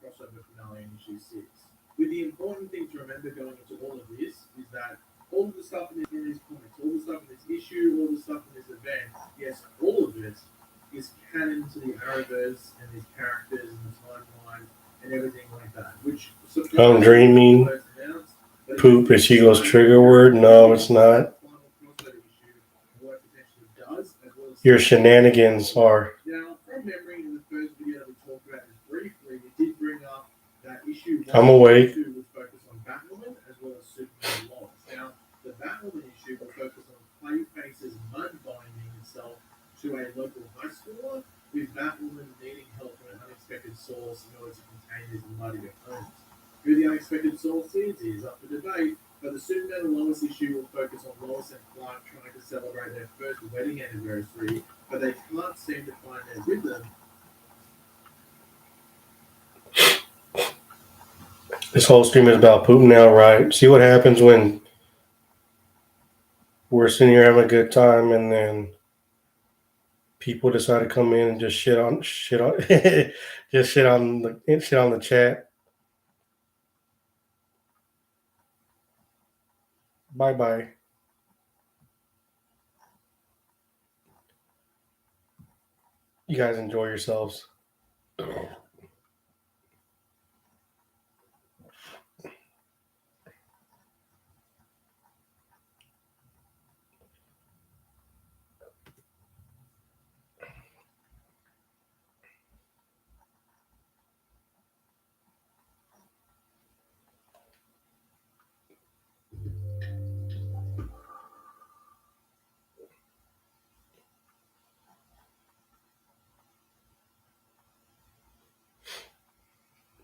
crossover finale in issue 6. With the important thing to remember going into all of this is that all of the stuff in these comics, all the stuff in this issue, all the stuff in this event, yes, all of it is canon to the Arrowverse and these characters and the timeline and everything like that. Which I'm dreaming. Poop is Hugo's trigger word. No, it's not. Your shenanigans are. Now, from memory, in the first video that we talked about this briefly, we did bring up that issue I'm awake. was focused on Batwoman as well as Superman Lois. Now, the Batwoman issue will focus on Clayface's mud bindings unexpected source in order to contain his muddy opponent. Who the unexpected source is up for debate, but the Superman and Lois issue will focus on Lois and Clark trying to celebrate their first wedding anniversary, but they can't seem to find their rhythm. This whole stream is about Putin now, right? See what happens when we're sitting here having a good time and then people decide to come in and just shit on just shit on the chat. Bye bye. You guys enjoy yourselves.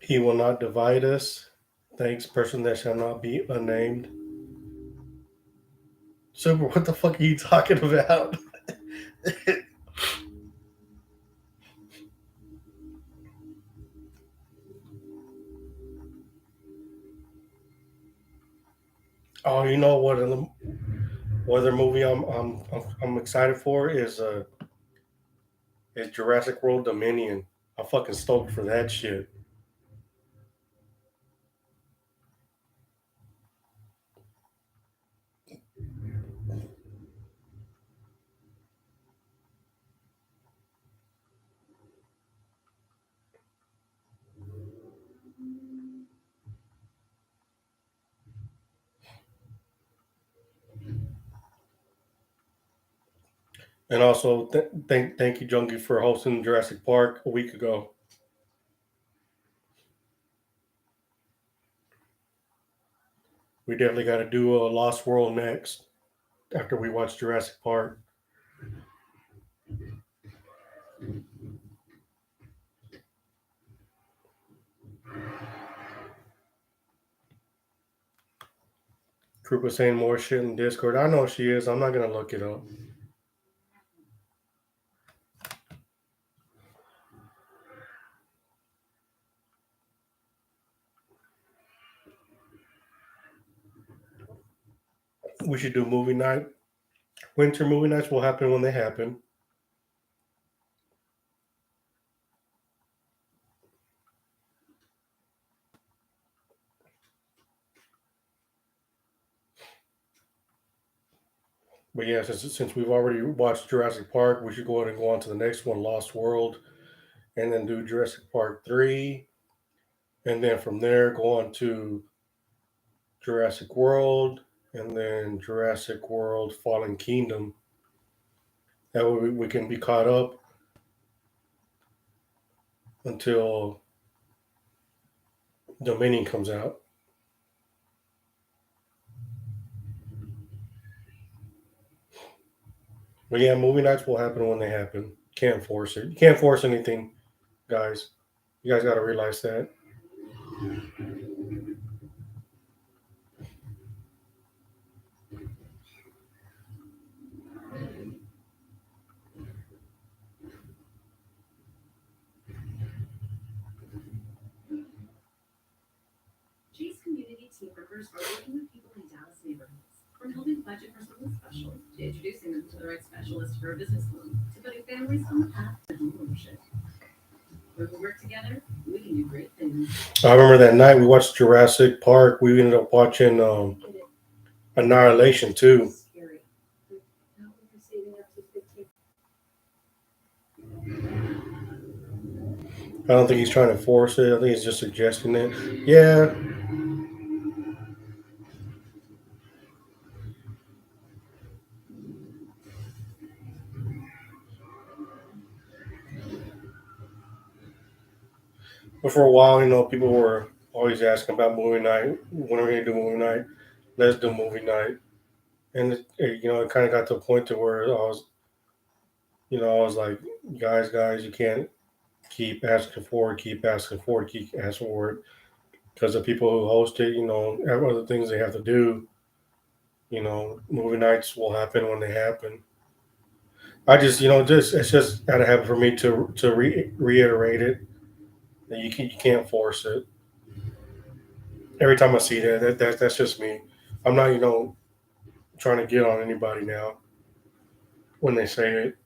He will not divide us. Thanks, person that shall not be unnamed. Super, what the fuck are you talking about? Oh, you know what? What other movie I'm excited for is Jurassic World Dominion. I'm fucking stoked for that shit. And also, thank you, Junkie, for hosting Jurassic Park a week ago. We definitely got to do a Lost World next after we watch Jurassic Park. Krupa saying more shit in Discord. I know she is. I'm not gonna look it up. We should do movie night. Winter movie nights will happen when they happen. But yeah, since we've already watched Jurassic Park, we should go ahead and go on to the next one, Lost World, and then do Jurassic Park 3. And then from there, go on to Jurassic World, and then Jurassic World Fallen Kingdom. That way we can be caught up until Dominion comes out. But yeah, movie nights will happen when they happen. Can't force it. You can't force anything, guys. You guys got to realize that. G's community team members are working with people in Dallas neighborhoods, from helping budget for something special to introducing them to the right specialist for a business loan to putting families on the path to homeownership. When we work together, we can do great things. I remember that night we watched Jurassic Park. We ended up watching Annihilation too. Scary. I don't think he's trying to force it. I think he's just suggesting it. Yeah. But for a while, people were always asking about movie night. When are we gonna do movie night? Let's do movie night. And it kind of got to a point to where I was like, guys, you can't keep asking for it, keep asking for it, keep asking for it. Because the people who host it, have other things they have to do. Movie nights will happen when they happen. I just, just it's just gotta happen for me to reiterate it. That you can't force it. Every time I see that's just me. I'm not, trying to get on anybody now when they say it.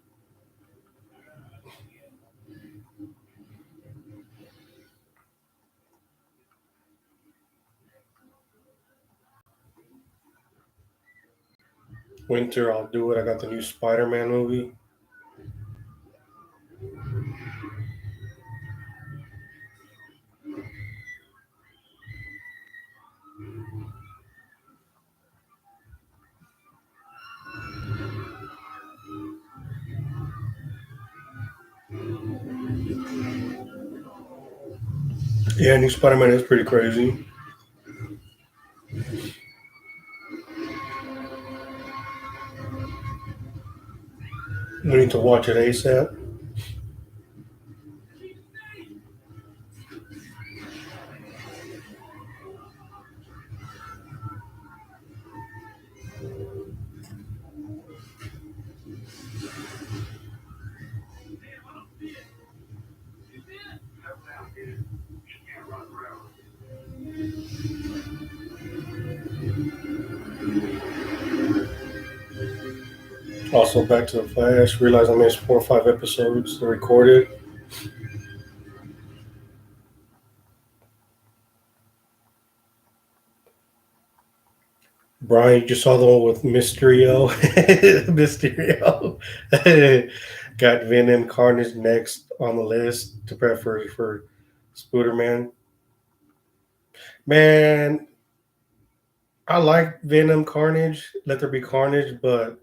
Winter, I'll do it. I got the new Spider-Man movie. Yeah, new Spider-Man is pretty crazy. We need to watch it ASAP. Also, back to the Flash. Realize I missed 4 or 5 episodes to record it. Brian, you just saw the one with Mysterio. Mysterio got Venom Carnage next on the list to prep for Spooderman. Man, I like Venom Carnage. Let there be Carnage, but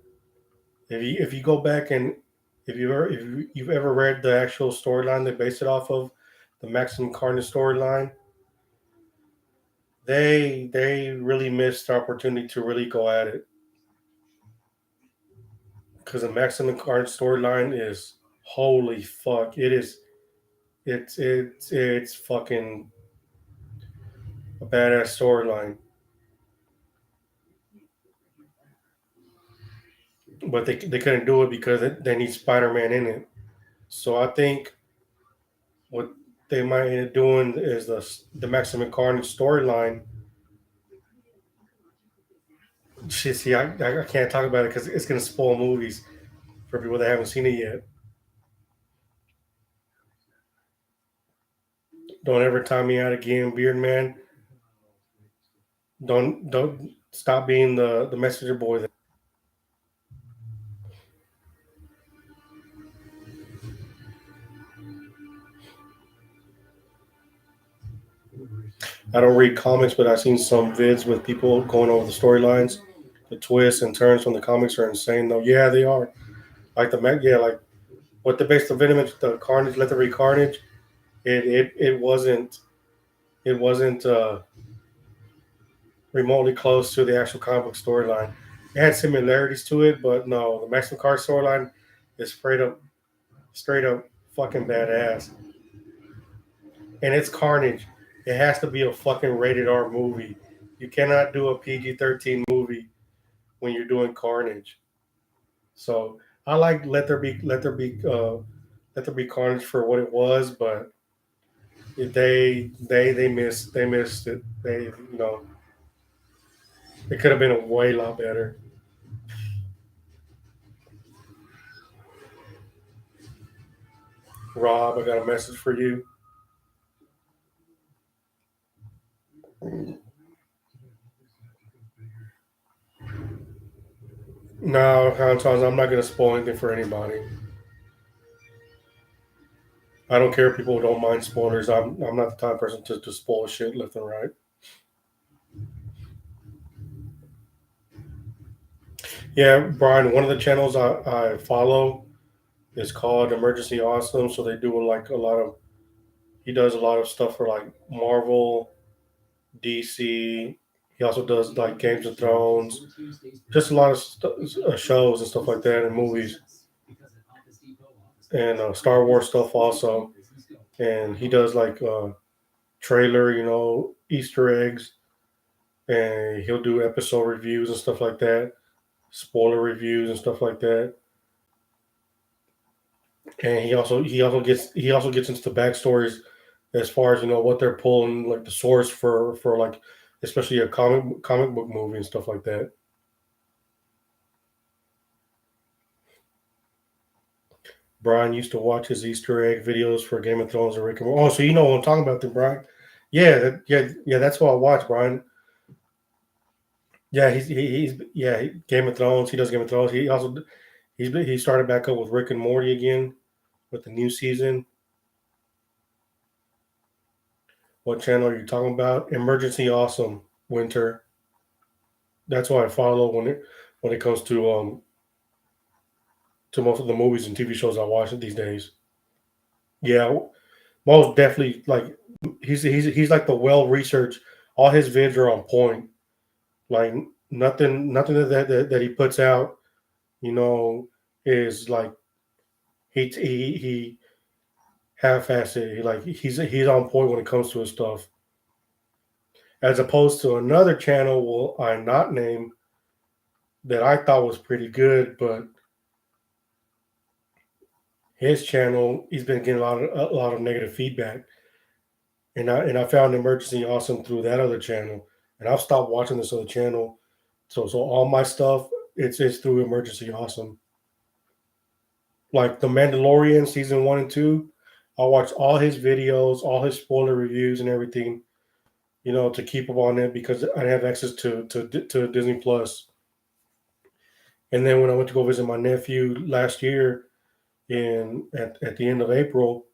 if you go back and if you've ever read the actual storyline they based it off of, the Maximum Carnage storyline, they really missed the opportunity to really go at it because the Maximum Carnage storyline is holy fuck. It is it's fucking a badass storyline. But they couldn't do it because they need Spider-Man in it. So I think what they might end up doing is the Maximum Carnage storyline. Shit, see, I can't talk about it because it's gonna spoil movies for people that haven't seen it yet. Don't ever tie me out again, Beard Man. Don't stop being the messenger boy. I don't read comics, but I've seen some vids with people going over the storylines. The twists and turns from the comics are insane, though. Yeah, they are. Like like what the base the Venom, the Carnage, Let There Be Carnage. It wasn't remotely close to the actual comic book storyline. It had similarities to it, but no, the Maximum Carnage storyline is straight up fucking badass. And it's Carnage. It has to be a fucking rated R movie. You cannot do a PG-13 movie when you're doing Carnage. So I like Let There Be Carnage for what it was, but they missed it. It could have been a way lot better. Rob, I got a message for you. No, Anton, I'm not going to spoil anything for anybody. I don't care if people don't mind spoilers. I'm not the type of person to spoil shit left and right. Yeah, Brian, one of the channels I follow is called Emergency Awesome. So they do like he does a lot of stuff for like Marvel, DC. He also does like Games of Thrones, just a lot of shows and stuff like that, and movies, and Star Wars stuff also. and he does like trailer, Easter eggs, and he'll do episode reviews and stuff like that, spoiler reviews and stuff like that. And he also gets into the backstories as far as what they're pulling, like the source for like especially a comic book movie and stuff like that. Brian used to watch his Easter egg videos for Game of Thrones and Rick and Morty. Oh, so you know what I'm talking about then, Brian? Yeah, yeah. That's what I watch, Brian. Yeah, Game of Thrones. He does Game of Thrones. He started back up with Rick and Morty again with the new season. What channel are you talking about? Emergency Awesome Winter. That's what I follow when it comes to most of the movies and TV shows I watch these days. Yeah, most definitely. Like he's like the well researched. All his vids are on point. Like nothing that he puts out, is like he half-assed. He's on point when it comes to his stuff. As opposed to another channel, will I not name, that I thought was pretty good, but his channel, he's been getting a lot of negative feedback, and I found Emergency Awesome through that other channel, and I've stopped watching this other channel. So all my stuff, it's through Emergency Awesome. Like The Mandalorian season 1 and 2, I watch all his videos, all his spoiler reviews, and everything. To keep up on it because I have access to Disney Plus. And then when I went to go visit my nephew last year at the end of April,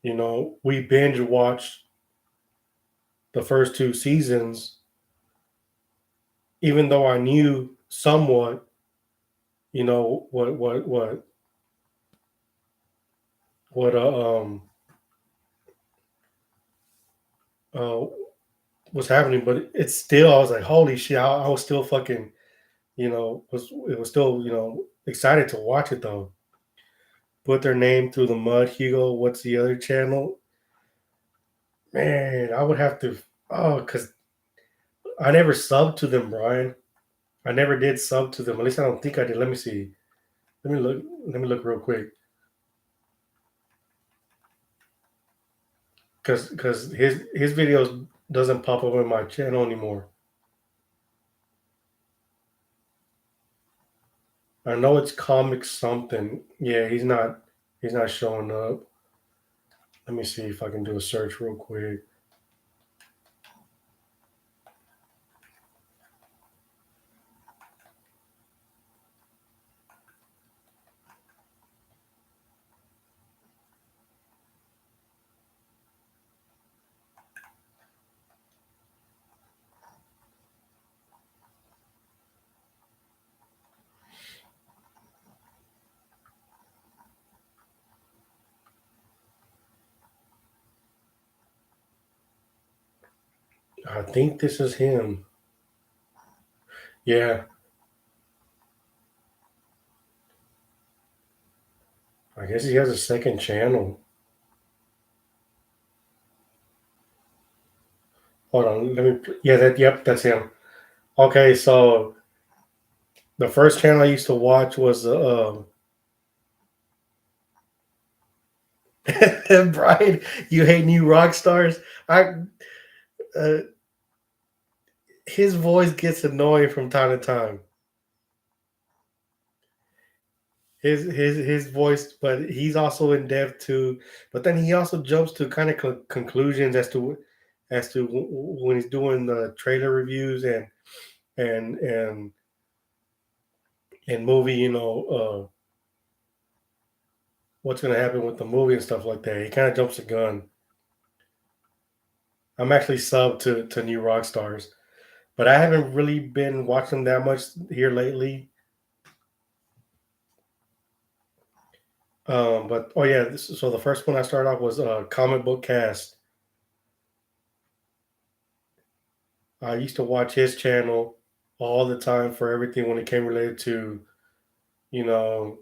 we binge watched the first 2 seasons, even though I knew somewhat, what uh was happening, but it's still, I was like, holy shit, I was still fucking, it was still, excited to watch it though. Put Their Name Through the Mud, Hugo. What's the other channel? Man, I would have to. Oh, because I never subbed to them, Brian. I never did sub to them. At least I don't think I did. Let me see. Let me look. Let me look real quick. Because his videos doesn't pop up in my channel anymore. I know it's comic something. Yeah, he's not showing up. Let me see if I can do a search real quick. I think this is him. Yeah. I guess he has a second channel. Hold on. Let me. Yeah. Yep. That's him. Okay. So the first channel I used to watch was Brian. You hate new rock stars. Uh, his voice gets annoying from time to time. His voice, but he's also in depth too. But then he also jumps to kind of conclusions as to when he's doing the trailer reviews and and and movie. What's going to happen with the movie and stuff like that. He kind of jumps the gun. I'm actually subbed to new rock stars, but I haven't really been watching that much here lately. But oh yeah, so the first one I started off was Comic Book Cast. I used to watch his channel all the time for everything when it came related to, you know,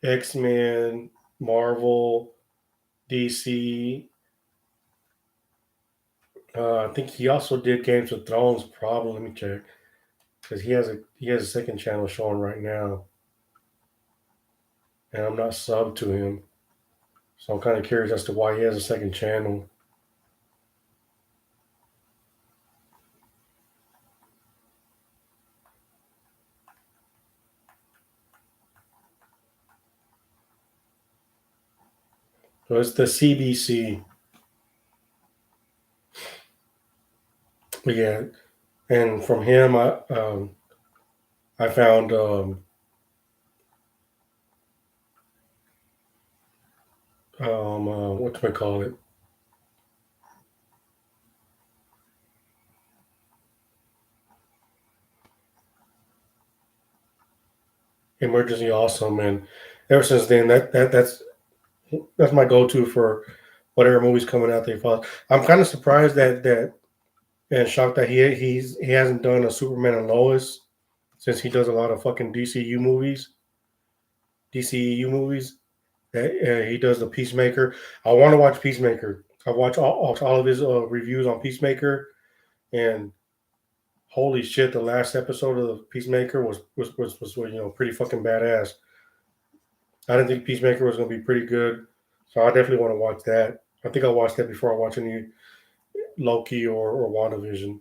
X-Men, Marvel. DC. I think he also did Games of Thrones. Probably, let me check because he has a second channel showing right now, and I'm not subbed to him, so I'm kind of curious as to why he has a second channel. So it's the CBC. But yeah, and from him, I found what do I call it? Emergency Awesome, and ever since then, that's my go-to for whatever movie's coming out. They follow. I'm kind of surprised that and shocked that he hasn't done a Superman and Lois since he does a lot of fucking DCEU movies. He does the Peacemaker. I want to watch Peacemaker. I watch all of his reviews on Peacemaker, and holy shit, the last episode of Peacemaker was pretty fucking badass. I didn't think Peacemaker was going to be pretty good, so I definitely want to watch that. I think I'll watch that before I watch any Loki or WandaVision.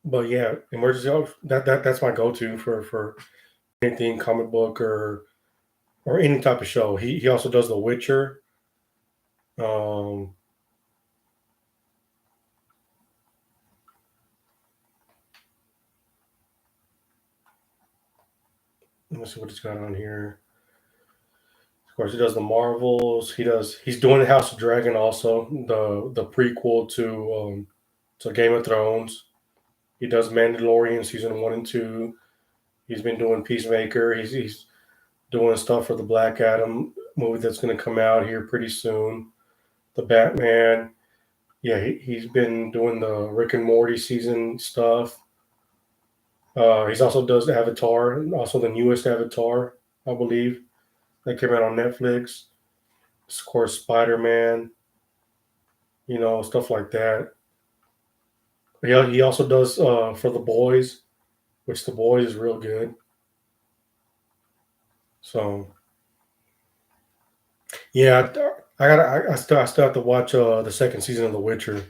But yeah, emergency that's my go-to for anything comic book or any type of show. He also does The Witcher. Um, let me see what he's got on here. Of course, he does the Marvels. He's doing the House of Dragon also, the prequel to Game of Thrones. He does Mandalorian season 1 and 2. He's been doing Peacemaker. He's doing stuff for the Black Adam movie that's going to come out here pretty soon. The Batman. Yeah, he's been doing the Rick and Morty season stuff. He's also does Avatar, also the newest Avatar, I believe, that came out on Netflix. Of course, Spider-Man, stuff like that. He also does for The Boys, which The Boys is real good. So yeah, I still have to watch the second season of The Witcher.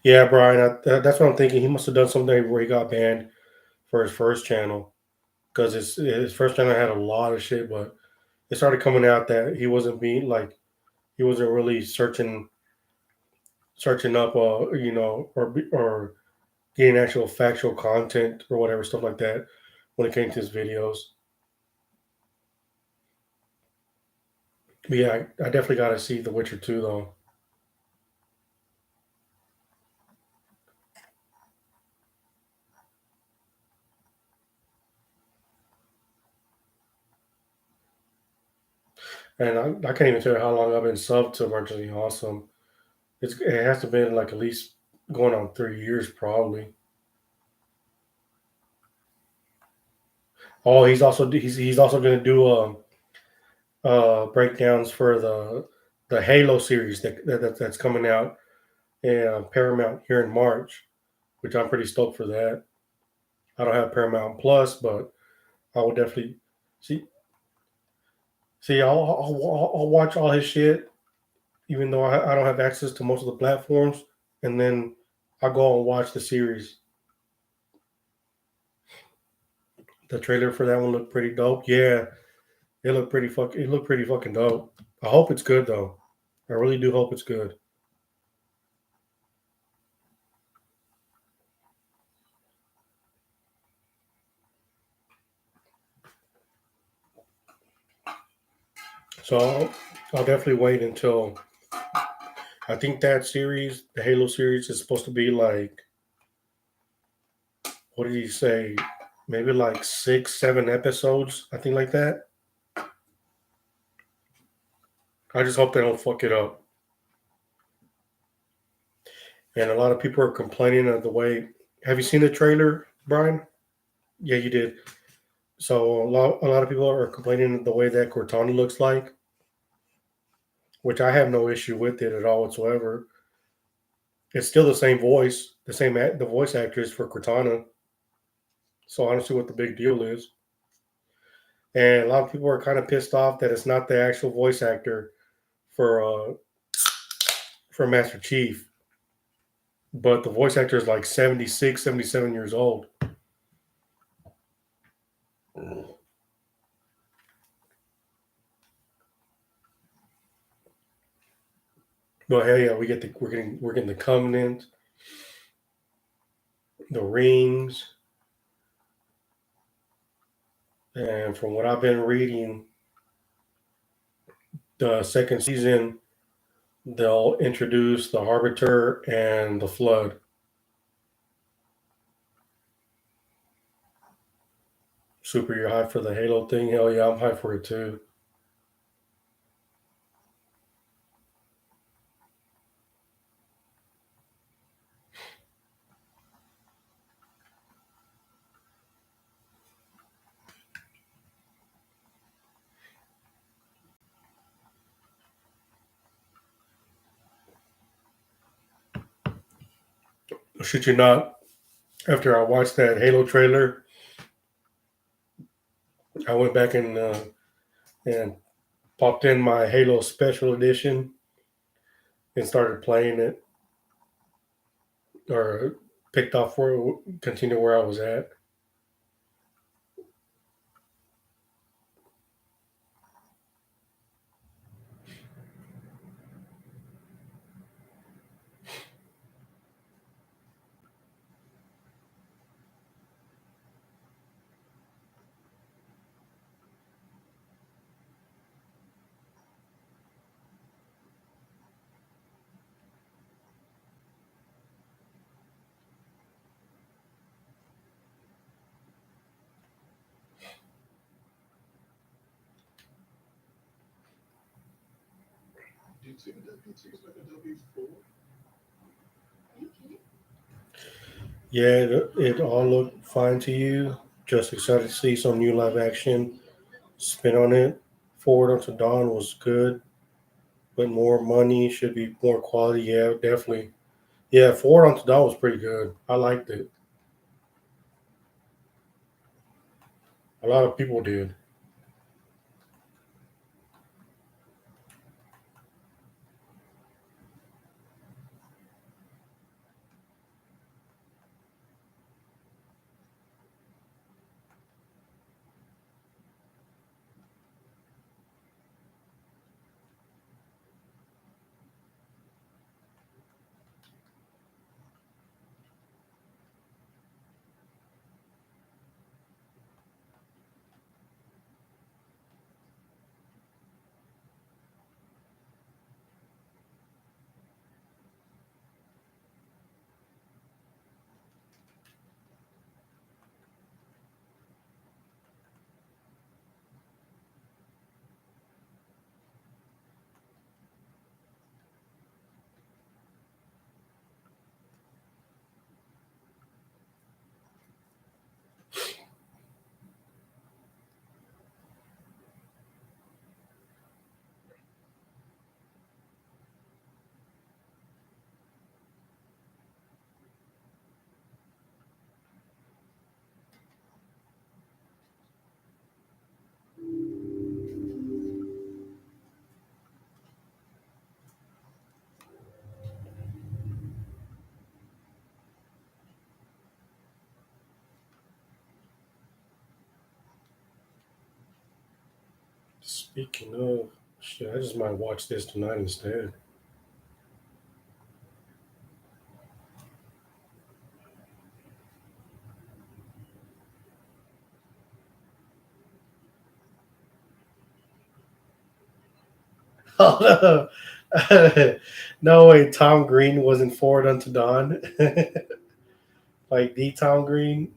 Yeah, Brian, that's what I'm thinking. He must have done something where he got banned for his first channel because his first channel had a lot of shit, but it started coming out that he wasn't really searching up or getting actual factual content or whatever stuff like that when it came to his videos. But yeah, I definitely got to see The Witcher 2 though. And I can't even tell you how long I've been subbed to Emergency Awesome. It has to been like at least going on 3 years probably. Oh, he's also going to do breakdowns for the Halo series that's coming out in Paramount here in March, which I'm pretty stoked for that. I don't have Paramount Plus, but I will definitely see. See, I'll watch all his shit, even though I don't have access to most of the platforms, and then I'll go and watch the series. The trailer for that one looked pretty dope. Yeah, it looked pretty fucking dope. I hope it's good though. I really do hope it's good. So I'll definitely wait until I think that series, the Halo series, is supposed to be like, what did he say? Maybe like 6, 7 episodes, I think like that. I just hope they don't fuck it up. And a lot of people are complaining of the way. Have you seen the trailer, Brian? Yeah, you did. So a lot of people are complaining the way that Cortana looks like, which I have no issue with it at all whatsoever. It's still the same voice, the voice actress for Cortana. So I don't see what the big deal is. And a lot of people are kind of pissed off that it's not the actual voice actor for Master Chief, but the voice actor is like 76, 77 years old. But hell yeah, we're getting the Covenant, the Rings, and from what I've been reading, the second season they'll introduce the Harbinger and the Flood. Super, you're hyped for the Halo thing? Hell yeah, I'm hyped for it too. Should you not? After I watched that Halo trailer, I went back and popped in my Halo Special Edition and started playing it, or picked off where continue where I was at. Do you think W2 is like a W4? Yeah, it all looked fine to you. Just excited to see some new live action spin on it. Forward Unto Dawn was good, but more money should be more quality. Yeah, definitely. Yeah, Forward Unto Dawn was pretty good. I liked it. A lot of people did. Speaking of shit, I just might watch this tonight instead. Oh no. No way, Tom Green wasn't Forward Unto Dawn. Like the Tom Green.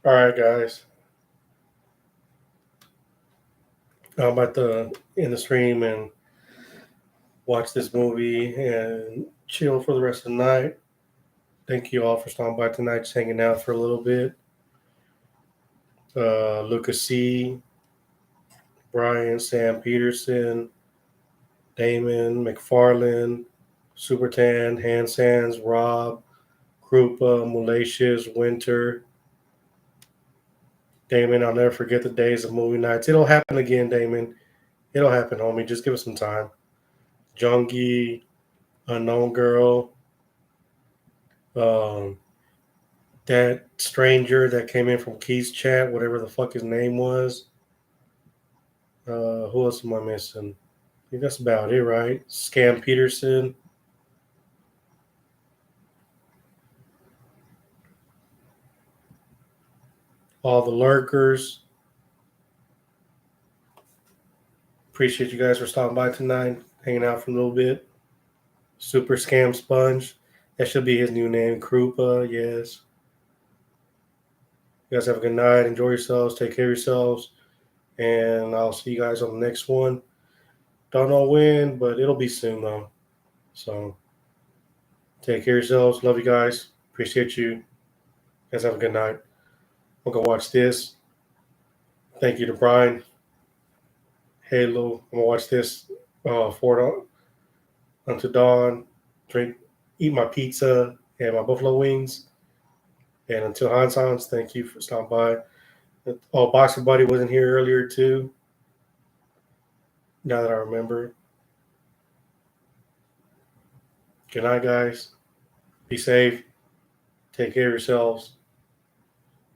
All right, guys. I'm about to end the stream and watch this movie and chill for the rest of the night. Thank you all for stopping by tonight, just hanging out for a little bit. Lucas C., Brian, Sam Peterson, Damon, McFarland, Supertan, Hand Sands, Rob, Krupa, Malicious, Winter. Damon, I'll never forget the days of movie nights. It'll happen again, Damon. It'll happen, homie. Just give us some time. Jungie, Unknown Girl, that stranger that came in from Keith's chat, whatever the fuck his name was. Who else am I missing? I think that's about it, right? Scam Peterson. All the lurkers. Appreciate you guys for stopping by tonight, hanging out for a little bit. Super Scam Sponge. That should be his new name. Krupa, yes. You guys have a good night. Enjoy yourselves. Take care of yourselves. And I'll see you guys on the next one. Don't know when, but it'll be soon, though. So take care of yourselves. Love you guys. Appreciate you. You guys have a good night. We'll go watch this. Thank you to Brian. Halo. I'm going to watch this until dawn. Eat my pizza and my buffalo wings. And until Hans, thank you for stopping by. Oh, Boxer Buddy wasn't here earlier, too. Now that I remember. Good night, guys. Be safe. Take care of yourselves.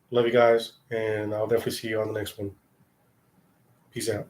Love you guys. And I'll definitely see you on the next one. Peace out.